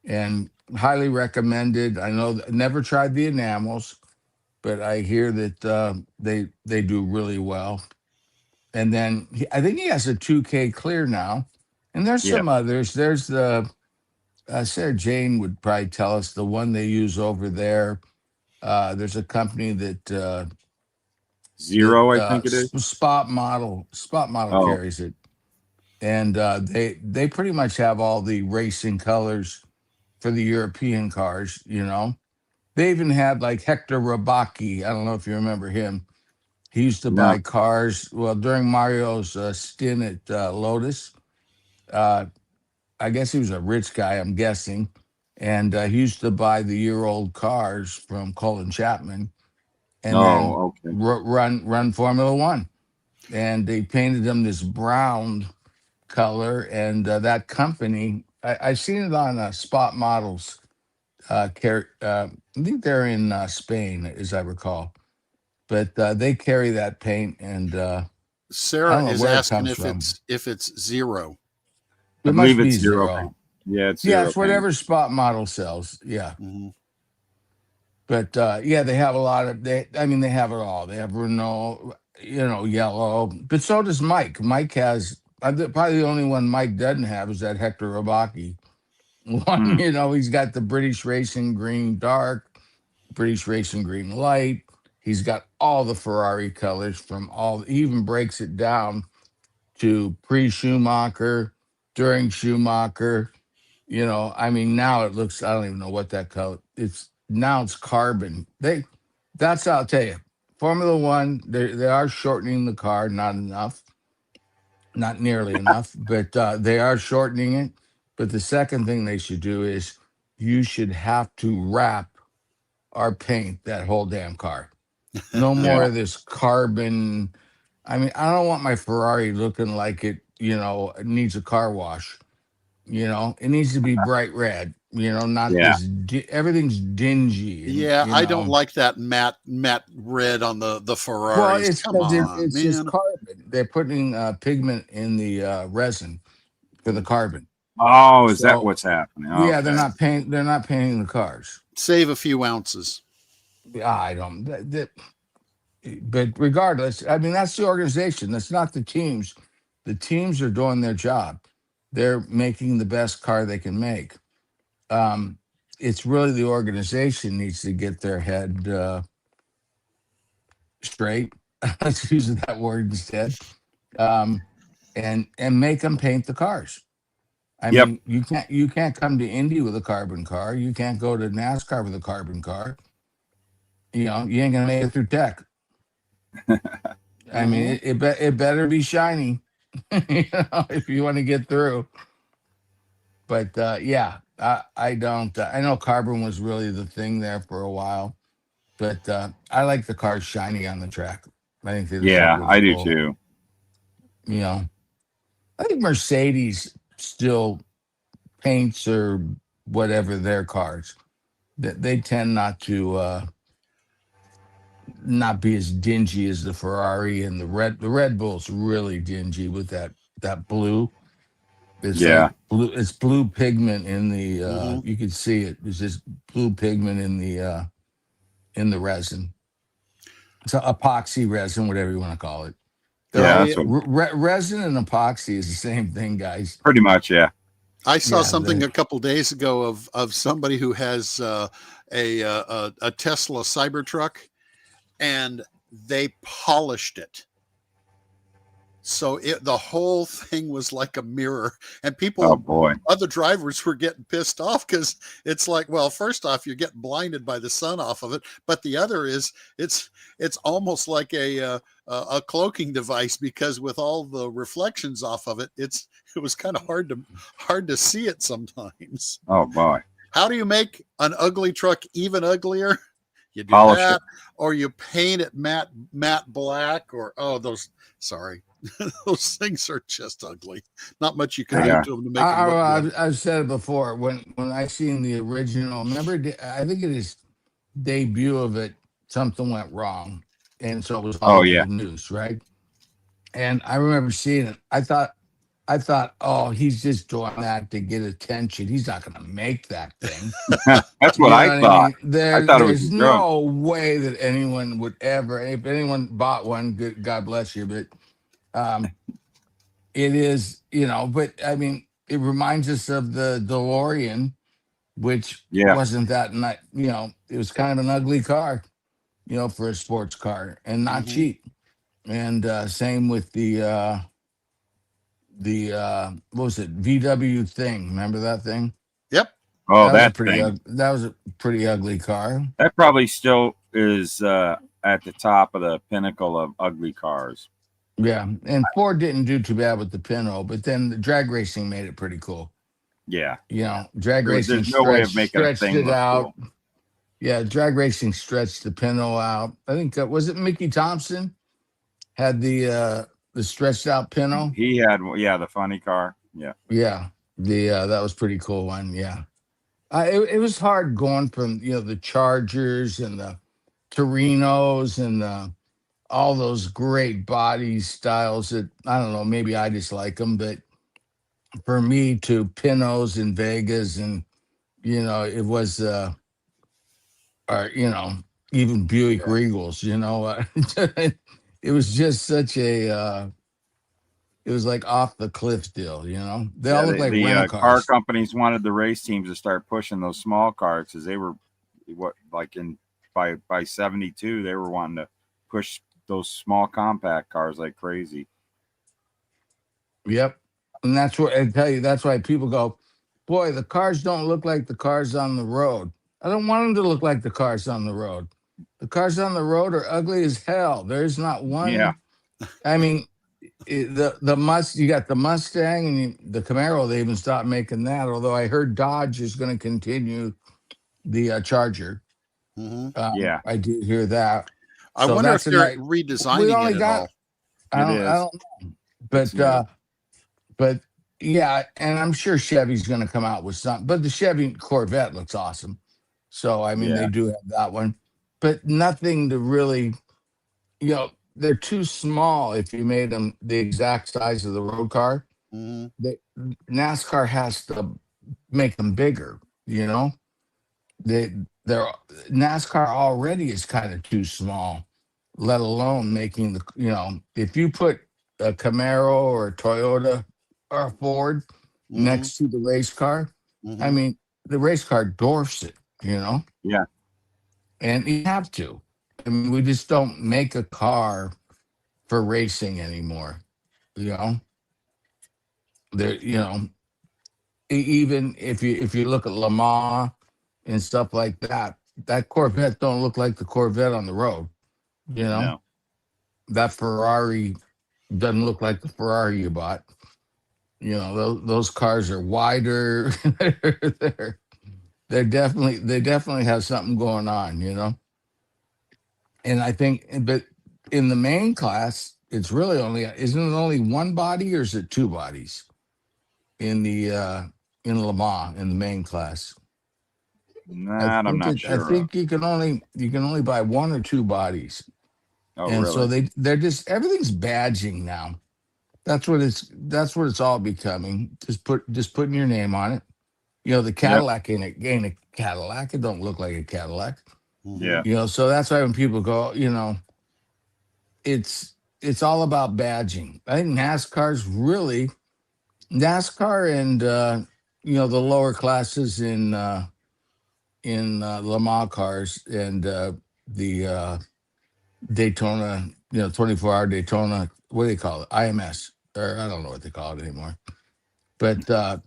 and highly recommended. I know never tried the enamels, but I hear that they do really well. And then I think he has a 2K clear now, and there's Yeah, some others. There's the Sarah Jane would probably tell us the one they use over there. There's a company that zero. I think it is. Spot Model Oh, carries it, and they pretty much have all the racing colors for the European cars. They even had like Hector Rabaki. I don't know if you remember him. He used to no, buy cars. Well, during Mario's stint at Lotus, uh, I guess he was a rich guy. I'm guessing, and he used to buy the year-old cars from Colin Chapman, and then oh, okay. run Formula One. And they painted them this brown color, and that company I've seen it on Spot Models. I think they're in Spain, as I recall, but they carry that paint, and I Sarah don't know is where it asking comes if from. it's zero. I It must believe be it's zero zero. paint. Yeah, it's Yeah, zero it's paint. whatever Spot Model sells. Yeah, Mm-hmm. but yeah, they have a lot of they. I mean, they have it all. They have Renault, yellow, but so does Mike. Mike has probably the only one Mike doesn't have is that Hector Robaki one. Hmm. He's got the British Racing Green Dark, British Racing Green Light. He's got all the Ferrari colors from all. He even breaks it down to pre Schumacher, during Schumacher. I mean, now it looks. I don't even know what that color. It's now it's carbon. That's I'll tell you. Formula One, they are shortening the car, not enough, not nearly enough, but they are shortening it. But the second thing they should do is you should have to wrap or paint that whole damn car. No more Yeah. of this carbon. I mean, I don't want my Ferrari looking like it needs a car wash. It needs to be bright red. Not Yeah. this. Everything's dingy, and Yeah, I don't like that matte red on the Well, Ferraris. it's Come because on, it's just man. carbon. They're putting pigment in the resin for the carbon. Oh, is that So what's happening? yeah, Okay. they're not painting the cars. Save a few ounces. I don't. But regardless, I mean that's the organization. That's not the teams. The teams are doing their job. They're making the best car they can make. It's really the organization needs to get their head straight. Let's use that word instead. Um, and make them paint the cars. I Yep. mean, you can't come to Indy with a carbon car. You can't go to NASCAR with a carbon car. You ain't gonna make it through tech. I mean, it better be shiny, if you want to get through. But yeah, I don't. I know carbon was really the thing there for a while, but I like the cars shiny on the track. I think they just look Yeah, really I do cool. too. I think Mercedes still paints or whatever their cars. That they tend not be as dingy as the Ferrari and the Red Bull's really dingy with that blue. It's Yeah. like blue. It's blue pigment in the. Mhm. You can see it. It's just blue pigment in the resin. It's epoxy resin, whatever you want to call it. Yeah, I that's what, Resin and epoxy is the same thing, guys. pretty much. Yeah. I saw Yeah, something a couple days ago of somebody who has a Tesla Cybertruck, and they polished it. So the whole thing was like a mirror, and Oh boy. other drivers were getting pissed off because it's like, well, first off, you're getting blinded by the sun off of it, but the other is it's almost like a cloaking device, because with all the reflections off of it, it was kind of hard to see it sometimes. Oh boy. How do you make an ugly truck even uglier? You do Polish that, it. or you paint it matte black, or sorry, those things are just ugly. Not much you can do Yeah. to them to make them look good. I've said it before. When I seen the original, remember, I think it is debut of it. Something went wrong, and so it was all Oh over yeah. the news, right? And I remember seeing it. I thought, oh, he's just doing that to get attention. He's not going to make that thing. That's You what know I what I thought. mean? I thought it was There's a joke. no way that anyone would ever. If anyone bought one, good, God bless you. But it is, But I mean, it reminds us of the DeLorean, which Yeah. wasn't that nice. It was kind of an ugly car, for a sports car, and not Mhm. cheap. And same with the what was it, VW thing? Remember that thing? Yep. Oh, That was a that pretty thing. that was a pretty ugly car. That probably still is at the top of the pinnacle of ugly cars. Yeah, and Ford didn't do too bad with the Pinto, but then the drag racing made it pretty cool. Yeah. Drag racing There's no way of making a stretched thing it look out. cool. Yeah, drag racing stretched the Pinto out. I think was it Mickey Thompson had the stretched out Pinto. He had the funny car. Yeah. Yeah, the that was pretty cool one. Yeah, it was hard going from the Chargers and the Torinos and all those great body styles that I don't know. Maybe I just like them, but for me to Pintos in Vegas and it was or even Buick Regals. It was just such a. It was like off the cliff deal. They all look like rental car cars. companies wanted the race teams to start pushing those small cars because they were by 72 they were wanting to push those small compact cars like crazy. Yep, and that's what I tell you. That's why people go, boy, the cars don't look like the cars on the road. I don't want them to look like the cars on the road. The cars on the road are ugly as hell. There's not one. Yeah. I mean, you got the Mustang and the Camaro. They even stopped making that. Although I heard Dodge is going to continue the Charger. Yeah. I did hear that. I So wonder if that's a they're night. We redesigning only it at got. all. I It don't. I is. don't know. It's new. But yeah, and I'm sure Chevy's going to come out with something. But the Chevy Corvette looks awesome. So I mean, Yeah. they do have that one, but nothing to really. They're too small. If you made them the exact size of the road car, NASCAR has to make them bigger. They're NASCAR already is kind of too small, let alone making if you put a Camaro or a Toyota or a Ford next to the race car, I mean, the race car dwarfs it, Yeah. and you have to. I mean, we just don't make a car for racing anymore. you know there Even if you look at Le Mans and stuff like that, that Corvette don't look like the Corvette on the road. No. That Ferrari doesn't look like the Ferrari you bought. Those cars are wider. They definitely have something going on. And I think, but in the main class, it's really isn't it only one body or is it two bodies in Le Mans in the main class? That I'm not I sure of. think you can only buy one or two bodies, Oh, and so really? they're just everything's badging now. That's what it's all becoming. Just putting your name on it. The Cadillac ain't a Cadillac. It don't look like a Cadillac. Yeah. So that's why when people go, it's all about badging. I think NASCAR and the lower classes in Le Mans cars and the Daytona, 24-hour Daytona. What do they call it? IMS, or I don't know what they call it anymore. But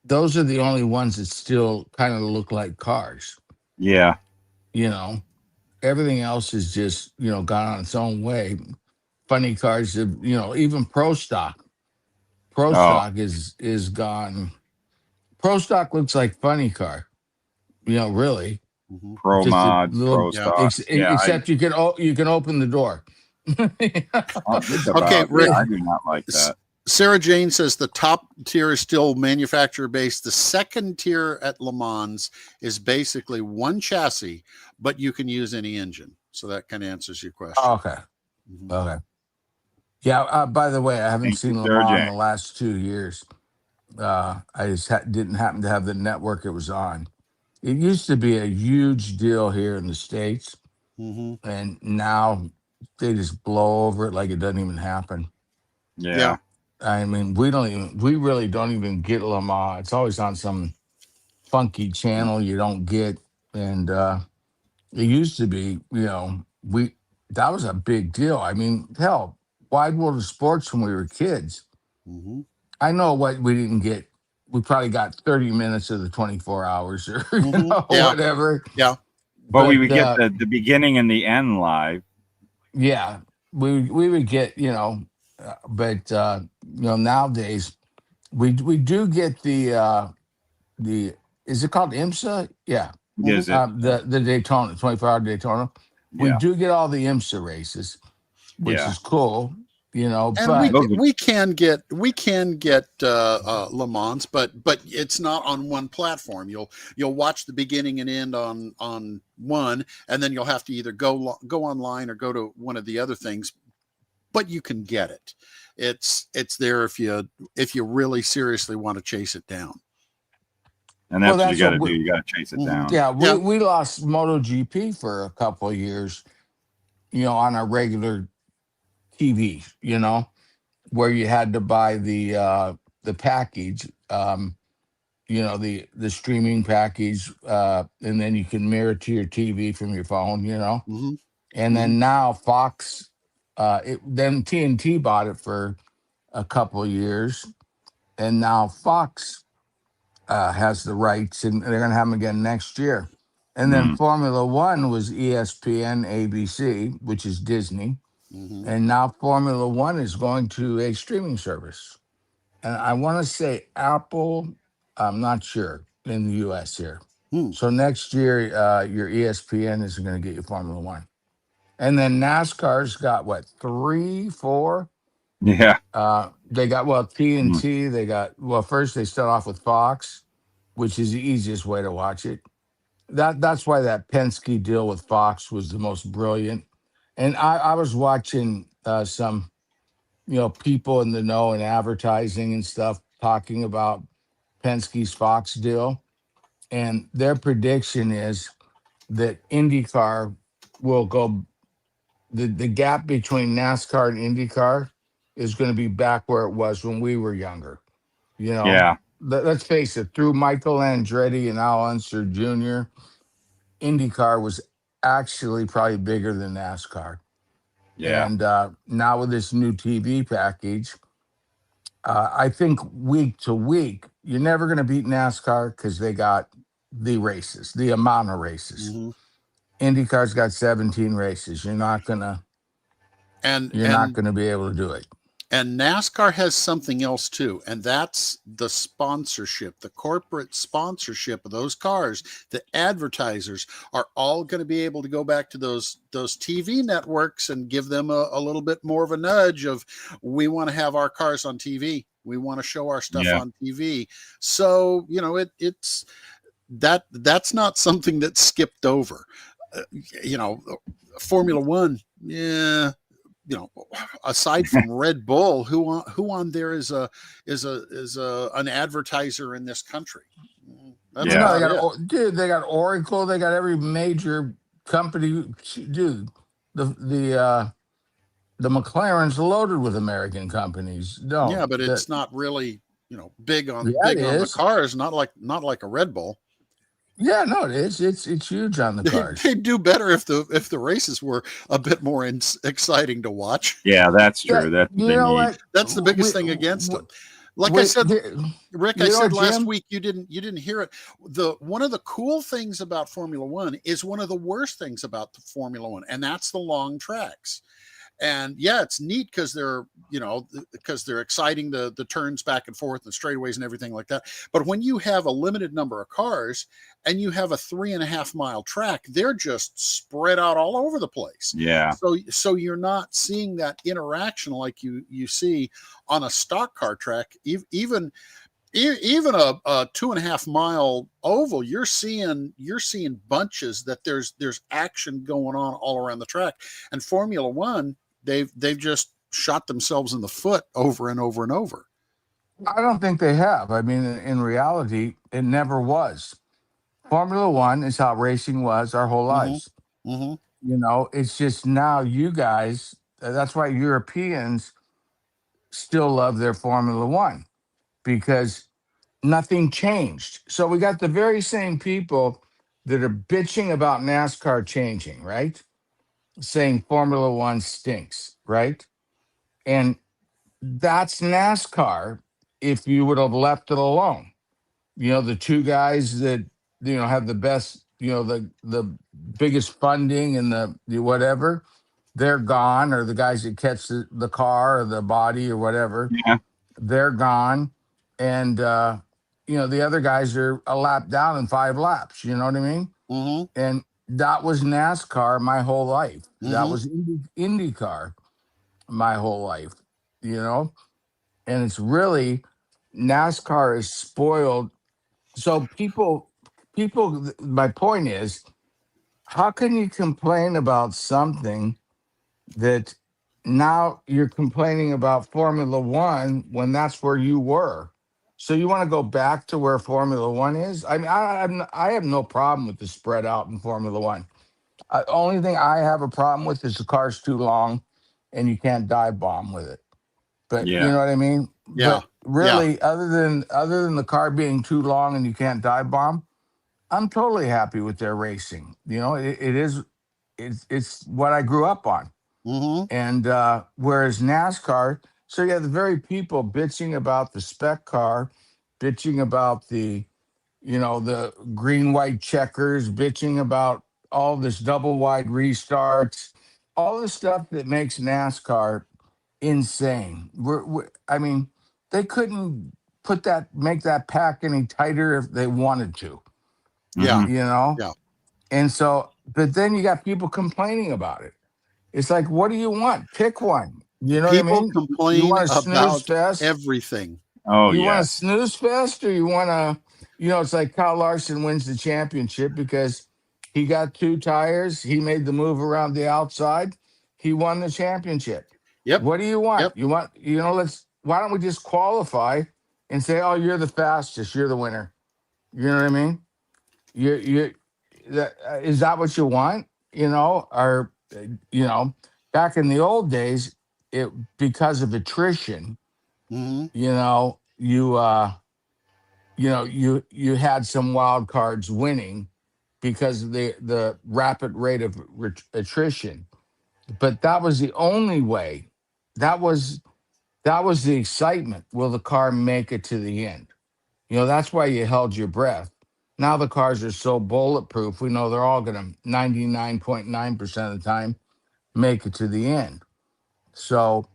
those are the only ones that still kind of look like cars. Yeah. Everything else is just gone on its own way. Funny cars have even Pro Stock. Pro Stock is gone. Pro Stock looks like funny car. Really. Pro Just a Mod, little, Pro Stock. except you can open the door. I'll think Okay, about Rick. that. I do not like that. Sarah Jane says the top tier is still manufacturer based. The second tier at Le Mans is basically one chassis, but you can use any engine. So that kind of answers your question. Okay. Okay. Yeah. By the way, I haven't Thank you, seen Le Sarah Mans in Jane. the last 2 years. I just didn't happen to have the network it was on. It used to be a huge deal here in the States, and now they just blow over it like it doesn't even happen. Yeah. I mean, we really don't even get Le Mans. It's always on some funky channel you don't get. And it used to be, that was a big deal. I mean, hell, Wide World of Sports when we were kids. I know what we didn't get. We probably got 30 minutes of the 24 hours or whatever. Yeah. But we would get the beginning and the end live. Yeah. We would get, but nowadays we do get the is it called IMSA? Yeah. Is it? The Daytona, 24-hour Daytona. We do get all the IMSA races, which is cool, And but we can get Le Mans, but it's not on one platform. You'll watch the beginning and end on one, and then you'll have to either go online or go to one of the other things. But you can get it. It's there if you really seriously want to chase it down. And that's what you got to do. You got to chase it down. Yeah, we lost MotoGP for a couple of years, on our regular TV, where you had to buy the package, the streaming package, and then you can mirror to your TV from your phone, And then now Fox, then TNT bought it for a couple of years, and now Fox has the rights, and they're going to have them again next year. And then Formula One was ESPN, ABC, which is Disney. And now Formula One is going to a streaming service. And I want to say Apple, I'm not sure, in the US here. So next year, your ESPN is going to get you Formula One. And then NASCAR's got what, 3, 4? Yeah. They got, well, TNT. They got, well, first they start off with Fox, which is the easiest way to watch it. That's why that Penske deal with Fox was the most brilliant. And I was watching some, people in the know and advertising and stuff talking about Penske's Fox deal. And their prediction is that IndyCar will go, the gap between NASCAR and IndyCar is going to be back where it was when we were younger. Yeah. Let's face it, through Michael Andretti and Al Unser Jr., IndyCar was actually probably bigger than NASCAR. Yeah. And now with this new TV package, I think week to week, you're never going to beat NASCAR because they got the races, the amount of races. IndyCar's got 17 races. You're not gonna be able to do it. And NASCAR has something else too, and that's the sponsorship, the corporate sponsorship of those cars. The advertisers are all going to be able to go back to those TV networks and give them a little bit more of a nudge of, we want to have our cars on TV. We want to show our stuff on TV. So, it's that's not something that's skipped over. Formula One, aside from Red Bull, who on there is an advertiser in this country? They got Oracle. They got every major company. Dude, the McLaren's loaded with American companies. No, yeah, but it's not really big on the cars. Not like a Red Bull. Yeah, no, it is. It's huge on the cars. They'd do better if the races were a bit more exciting to watch. Yeah, that's true. That's the biggest thing against them. Like I said, Rick, I said last week, you didn't hear it. One of the cool things about Formula One is one of the worst things about the Formula One, and that's the long tracks. And yeah, it's neat because they're exciting, the turns back and forth and straightaways and everything like that. But when you have a limited number of cars and you have a 3.5 mile track, they're just spread out all over the place. Yeah. So you're not seeing that interaction like you see on a stock car track. Even a 2.5 mile oval, you're seeing bunches that there's action going on all around the track. And Formula One, they've just shot themselves in the foot over and over and over. I don't think they have. I mean, in reality, it never was. Formula One is how racing was our whole lives. It's just now you guys, that's why Europeans still love their Formula One, because nothing changed. So we got the very same people that are bitching about NASCAR changing, right? Saying Formula One stinks, right? And that's NASCAR if you would have left it alone. The two guys that, have the best, the biggest funding and the whatever, they're gone, or the guys that catch the car or the body or whatever, they're gone. And, the other guys are a lap down in 5 laps. You know what I mean? And that was NASCAR my whole life. That was IndyCar my whole life, And it's really, NASCAR is spoiled. So people, my point is, how can you complain about something that now you're complaining about Formula One when that's where you were? So you want to go back to where Formula One is? I mean, I have no problem with the spread out in Formula One. Only thing I have a problem with is the car's too long, and you can't dive bomb with it. But you know what I mean? Yeah. But really, other than the car being too long and you can't dive bomb, I'm totally happy with their racing. It's what I grew up on. And whereas NASCAR, so you have the very people bitching about the spec car, bitching about the the green white checkers, bitching about all this double wide restarts, all the stuff that makes NASCAR insane. I mean, they couldn't make that pack any tighter if they wanted to, Yeah. Mhm. you know? Yeah. And so, but then you got people complaining about it. It's like, what do you want? Pick one. You know what I People mean? You complain want a snooze about fest? everything. Oh You want a yeah. snooze fest, or you want to, it's like Kyle Larson wins the championship because he got two tires. He made the move around the outside. He won the championship. Yep. What do you want? Yep. Why don't we just qualify and say, oh, you're the fastest, you're the winner. You know what I mean? You is that what you want? Or back in the old days, it because of attrition, Hmm. you had some wild cards winning because of the rapid rate of attrition. But that was the only way. That was the excitement. Will the car make it to the end? That's why you held your breath. Now the cars are so bulletproof. We know they're all going to 99.9% of the time make it to the end. So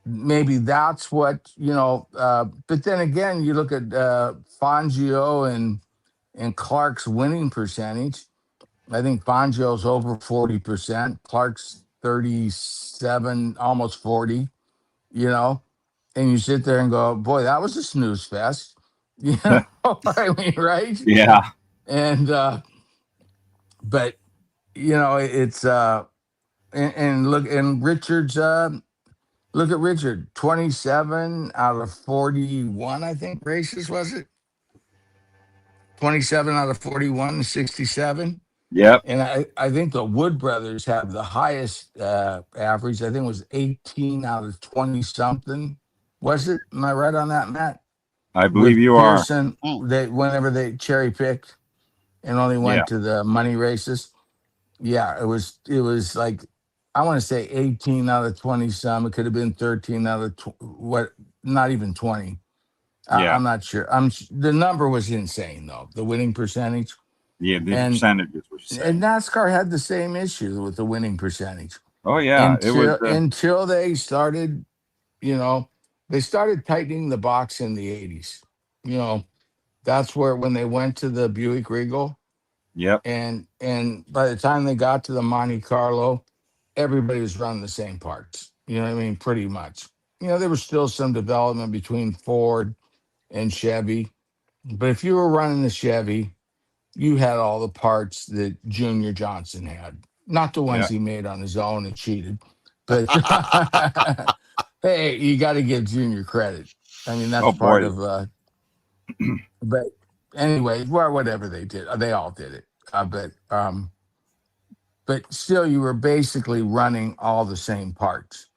maybe that's what. But then again, you look at Fangio and Clark's winning percentage. I think Fangio's over 40%, Clark's 37, almost 40. You know, and you sit there and go, "Boy, that was a snooze fest." I mean, right? Yeah. And but it's and Richard's look at Richard, 27 out of 41, I think races, was it? 27 out of 41, 67. Yep. And I think the Wood brothers have the highest average. I think it was 18 out of 20 something. Was it? Am I right on that, Matt? I believe With you are. Pearson, Mm. whenever they cherry picked and only Yeah. went to the money races. Yeah, it was like, I want to say 18 out of 20 some. It could have been 13 out of what, not even 20. Yeah. I'm not sure. The number was insane though, the winning percentage. Yeah. The And percentages were and saying. NASCAR had the same issue with the winning percentage Oh yeah. It was. until they started, you know, they started tightening the box in the 80s. You know, that's where when they went to the Buick Regal, Yep. and by the time they got to the Monte Carlo, everybody was running the same parts. You know what I mean? Pretty much. There was still some development between Ford and Chevy, but if you were running the Chevy, you had all the parts that Junior Johnson had, not the ones Yeah. he made on his own and cheated. But hey, you got to give Junior credit. I mean, that's Oh part boy. of. But anyway, well, whatever they did, they all did it. But still, you were basically running all the same parts,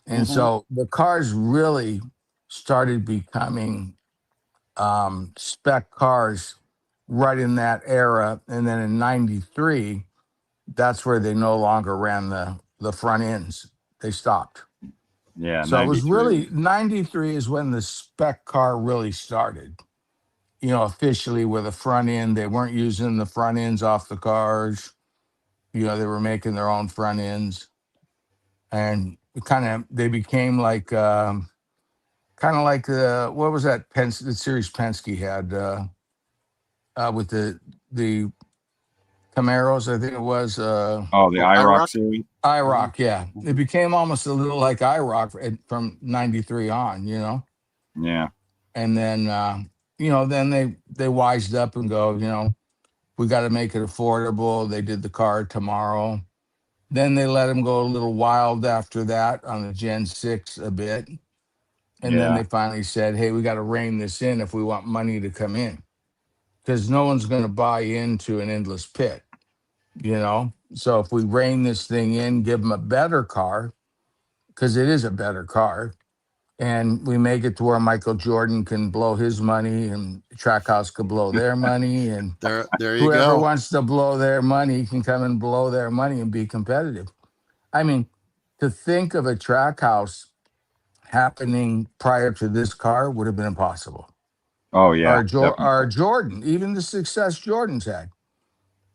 and Hmm. so the cars really started becoming spec cars right in that era. And then in '93, that's where they no longer ran the front ends. They stopped. Yeah. So it was 93 was. really '93 is when the spec car really started. Officially with a front end. They weren't using the front ends off the cars. They were making their own front ends, and they became like kind of like what was that the series Penske had with the Camaros, I think it was Oh, the Oh, IROC IROC. series. Hmm. IROC. Yeah, it Hmm. became almost a little like IROC from '93 on. Yeah. And then then they wised up and go, we got to make it affordable. They did the car tomorrow. Then they let him go a little wild after that on the Gen 6 a bit. And then Yeah. they finally said, hey, we got to rein this in if we want money to come in, because no one's going to buy into an endless pit. So if we rein this thing in, give them a better car, because it is a better car, and we make it to where Michael Jordan can blow his money and Trackhouse could blow their money, and There you whoever go. wants to blow their money can come and blow their money and be competitive. I mean, to think of a Trackhouse happening prior to this car would have been impossible. Oh yeah, Our definitely. Jordan, even the success Jordan's had.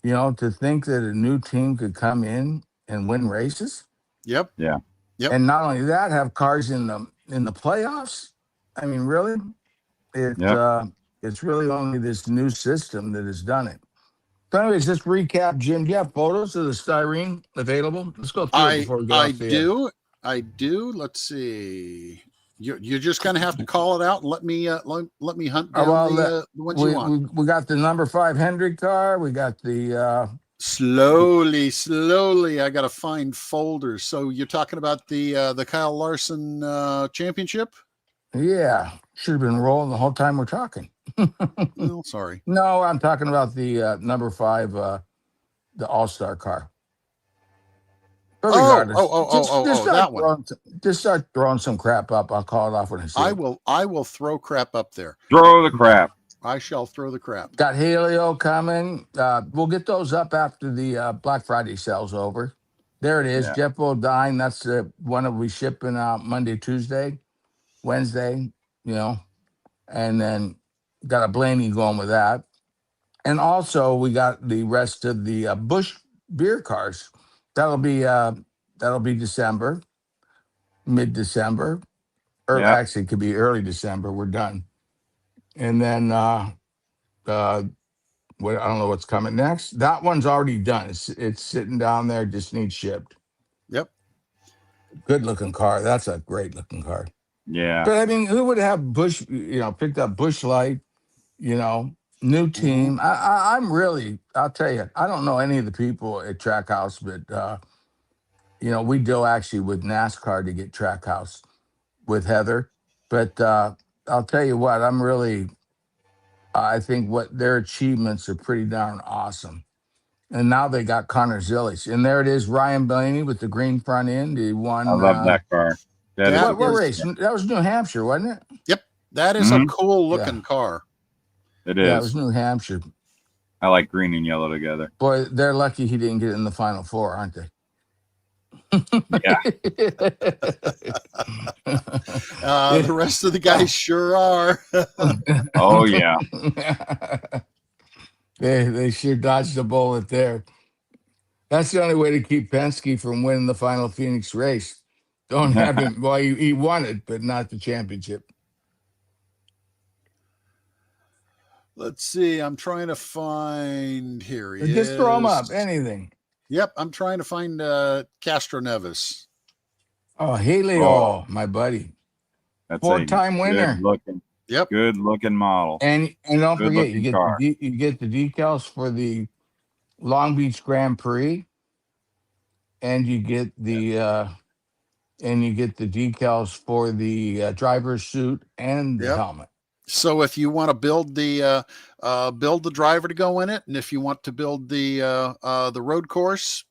You know, to think that a new team could come in and win races, Yep. Yeah, Yep. and not only that, have cars in the playoffs. I mean, really, it yep. uh, it's really only this new system that has done it. So, anyways, just recap, Jim. Do you have photos of the styrene available? Let's go through it I before we get I off the air. do. I do. Let's see. You're just gonna have to call it out and let me hunt down Well, the ones you want. we got the number 5 Hendrick car. We got Slowly, I gotta find folders. So you're talking about the Kyle Larson championship? yeah, should have been rolling the whole time we're talking. Oh, sorry. No, I'm talking about the number 5, the All Star car. But regardless, That one. just start throwing some crap up. I'll call it off when I see it. I will throw crap up there. Throw the crap. I shall throw the crap. Got Helio coming. We'll get those up after the Black Friday sale's over. There it is. Yeah. Jeff Bodine. That's the one that we shipping out Monday, Tuesday, Wednesday, you know, and then got a Blaney going with that. And also we got the rest of the Bush beer cars. That'll be December, mid-December, or Yeah. actually it could be early December. We're done. And then what, I don't know what's coming next. That one's already done. It's sitting down there, just needs shipped. Yep. Good looking car. That's a great looking car. Yeah. But I mean, who would have Bush, picked up Bush Light, new team. I'm really, I'll tell you, I don't know any of the people at Trackhouse, but we deal actually with NASCAR to get Trackhouse with Heather. But I'll tell you what, I think what their achievements are pretty darn awesome. And now they got Connor Zillich. And there it is, Ryan Blaney with the green front end. He won. I love that car. That is a What great race? car. That was New Hampshire, wasn't it? Yep. That is a cool looking car. It Yeah, it is. was New Hampshire. I like green and yellow together. Boy, they're lucky he didn't get in the Final Four, aren't they? Yeah. The rest of the guys sure are. Oh yeah. They sure dodged a bullet there. That's the only way to keep Penske from winning the final Phoenix race. Don't have him. Well, he won it, but not the championship. Let's see. I'm trying to find here. He Just throw him up. is. Anything. Yep. I'm trying to find Castro Nevis. Oh, Helio, my buddy. That's 4-time winner. Good looking. Yep. Good looking model. And don't Good forget, looking you car. get the decals for the Long Beach Grand Prix, and you get the decals for the driver's suit and the Yep. helmet. So if you want to build the driver to go in it, and if you want to build the road course,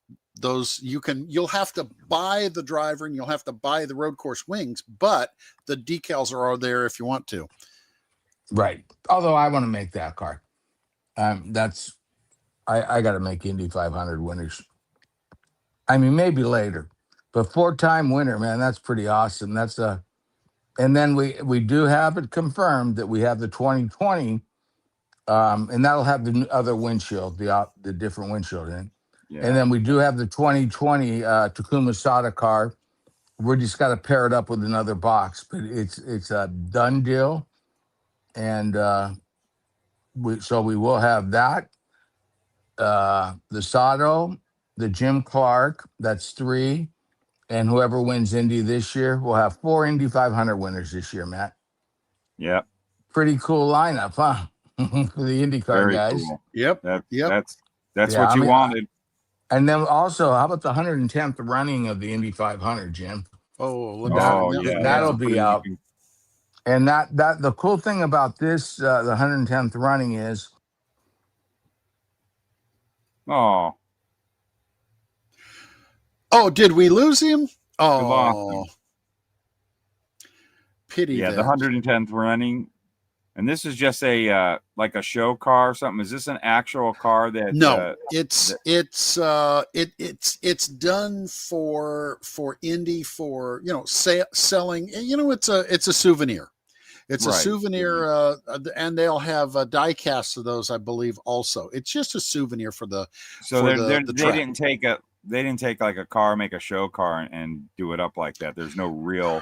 you'll have to buy the driver and you'll have to buy the road course wings, but the decals are all there if you want to. Right. Although I want to make that car. I got to make Indy 500 winners. I mean, maybe later, but 4-time winner, man, that's pretty awesome. And then we do have it confirmed that we have the 2020, and that'll have the other windshield, the different windshield in. Yeah. And then we do have the 2020 Takuma Sada car. We're just got to pair it up with another box, but it's a done deal. And we will have that. The Sato, the Jim Clark, that's 3. And whoever wins Indy this year, we'll have 4 Indy 500 winners this year, Matt. Yeah. Pretty cool lineup, huh? For the IndyCar Very guys. cool. Yep. That's Yeah, what you wanted. And then also, how about the 110th running of the Indy 500, Jim? That'll be out. And that the cool thing about this, the 110th running is, oh, did we lose him? lost Oh, him. pity. Yeah, that. the 110th running. And this is just a like a show car or something. Is this an actual car that? No, it's done for Indy, for selling. It's a souvenir. It's a Right. souvenir, and they'll have die casts of those, I believe. Also, it's just a souvenir for the So they track. they didn't take like a car, make a show car, and do it up like that. There's no real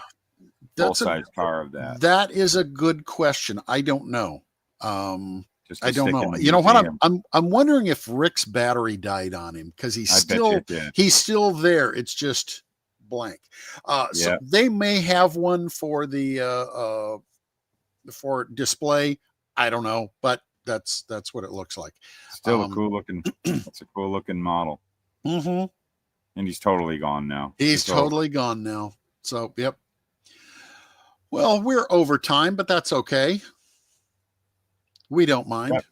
full That's a size car of that. that is a good question. I don't know. Just I to don't stick know. in the You know what? museum. I'm wondering if Rick's battery died on him because I bet you it did. he's still there. It's just blank. So Yeah. they may have one for the for display. I don't know, but that's what it looks like. Still a cool looking. That's a cool looking model. Mm-hmm. And he's totally gone now. He's It's over. totally gone now. So yep. Well, we're over time, but that's okay. We don't mind. Yep.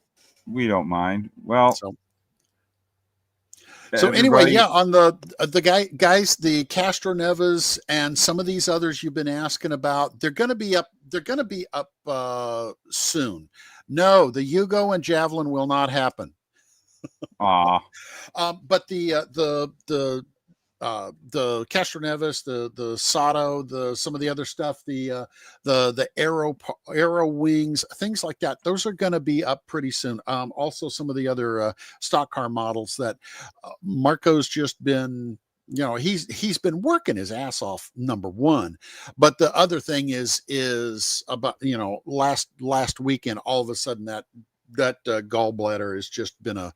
We don't mind. Well, so anyway, yeah, on the guys, the Castro Nevas and some of these others you've been asking about, they're going to be up. They're going to be up soon. No, the Yugo and Javelin will not happen. But the Castro Nevis, the Sato, some of the other stuff, the arrow wings, things like that. Those are going to be up pretty soon. Also some of the other stock car models that Marco's just been, he's been working his ass off, number one. But the other thing is about, last weekend, all of a sudden that gallbladder has just been a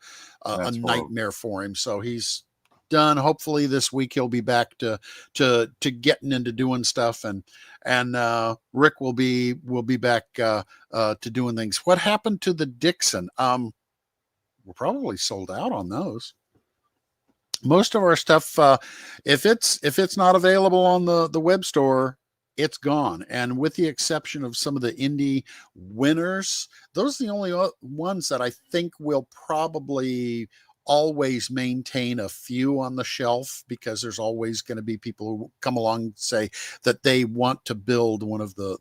nightmare for him. So he's done. Hopefully this week he'll be back to getting into doing stuff, and Rick will be back to doing things. What happened to the Dixon? We're probably sold out on those. Most of our stuff, if it's not available on the web store, it's gone. And with the exception of some of the indie winners, those are the only ones that I think will probably always maintain a few on the shelf, because there's always going to be people who come along and say that they want to build one of the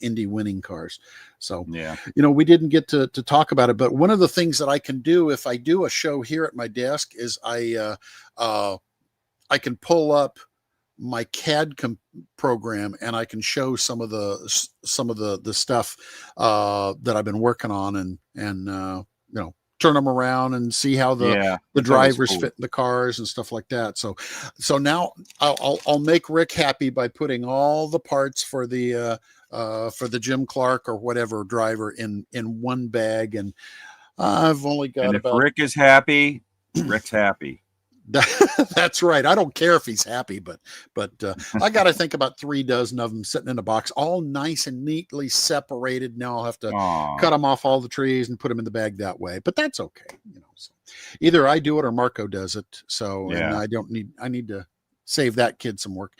indie winning cars. So, yeah, we didn't get to talk about it, but one of the things that I can do if I do a show here at my desk is I can pull up my CAD program and I can show some of the stuff that I've been working on and turn them around and see how the drivers fit in the cars and stuff like that. So now I'll make Rick happy by putting all the parts for the Jim Clark or whatever driver in one bag. And I've only got if Rick is happy, Rick's happy. That's right. I don't care if he's happy, but I got to think about 3 dozen of them sitting in a box, all nice and neatly separated. Now I'll have to cut them off all the trees and put them in the bag that way, but that's okay. So either I do it or Marco does it. So and I need to save that kid some work.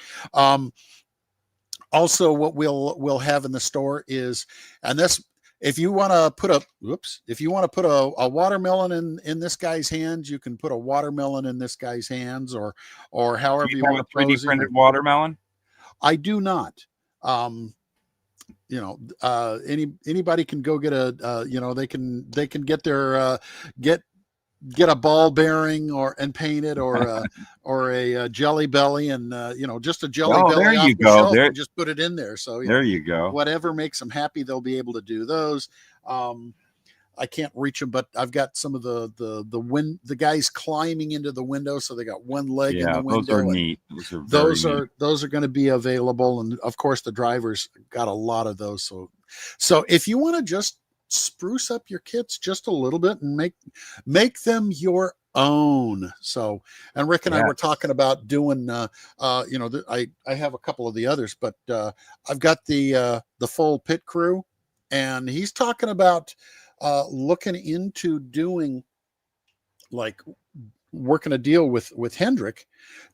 Also what we'll have in the store is, and this, if you want to put a watermelon in this guy's hands, you can put a watermelon in this guy's hands, or however you want a 3D printed watermelon. I do not. Anybody can go get they can get their get a ball bearing and paint it, or a jelly belly, and just a jelly belly. There off you the go. shelf There, and just put it in there. So there you go. Whatever makes them happy, they'll be able to do those. I can't reach them, but I've got some of the guys climbing into the window, so they got one leg in the window. Those are neat. Those are going to be available, and of course the drivers got a lot of those. So if you want to just spruce up your kits just a little bit and make them your own. So, and Rick and I were talking about doing I have a couple of the others, but I've got the full pit crew, and he's talking about looking into doing, like, working a deal with Hendrick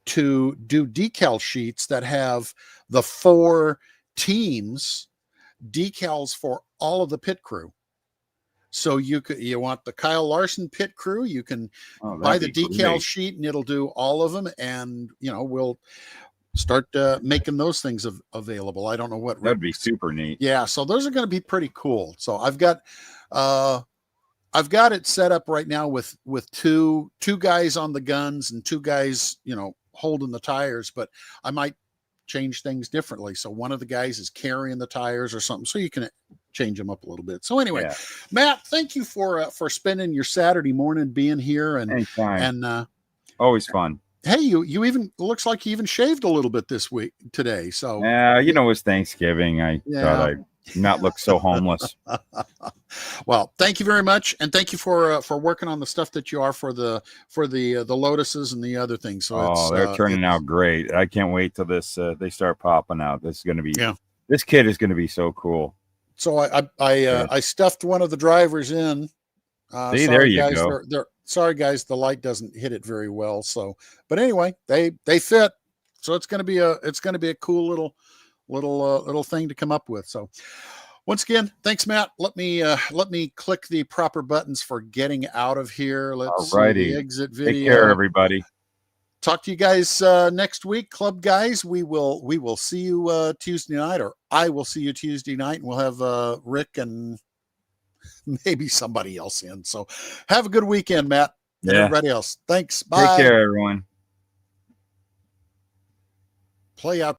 to do decal sheets that have the 4 teams decals for all of the pit crew. So you want the Kyle Larson pit crew, you can buy the decal sheet and it'll do all of them. And, we'll start making those things available. I don't know what. That'd be super neat. Yeah. So those are going to be pretty cool. So I've got it set up right now with 2 guys on the guns and 2 guys, holding the tires, but I might change things differently. So one of the guys is carrying the tires or something, so you can change them up a little bit. So anyway, Yeah. Matt, thank you for spending your Saturday morning being here, and anytime. Always fun. Hey, you even looks like you even shaved a little bit today. So yeah, it was Thanksgiving. I thought I'd not look so homeless. Well, thank you very much, and thank you for working on the stuff that you are for the lotuses and the other things. So they're turning out great. I can't wait till they start popping out. This is going to be this kid is going to be so cool. So I stuffed one of the drivers in. See, there you go. Sorry guys, the light doesn't hit it very well. So, but anyway, they fit. So it's going to be a cool little thing to come up with. So once again, thanks, Matt. Let me click the proper buttons for getting out of here. Let's see the exit video. Take care, everybody. Talk to you guys next week, club guys. We will see you Tuesday night, or I will see you Tuesday night, and we'll have Rick and maybe somebody else in. So have a good weekend, Matt, and everybody else. Thanks. Bye. Take care, everyone. Play out.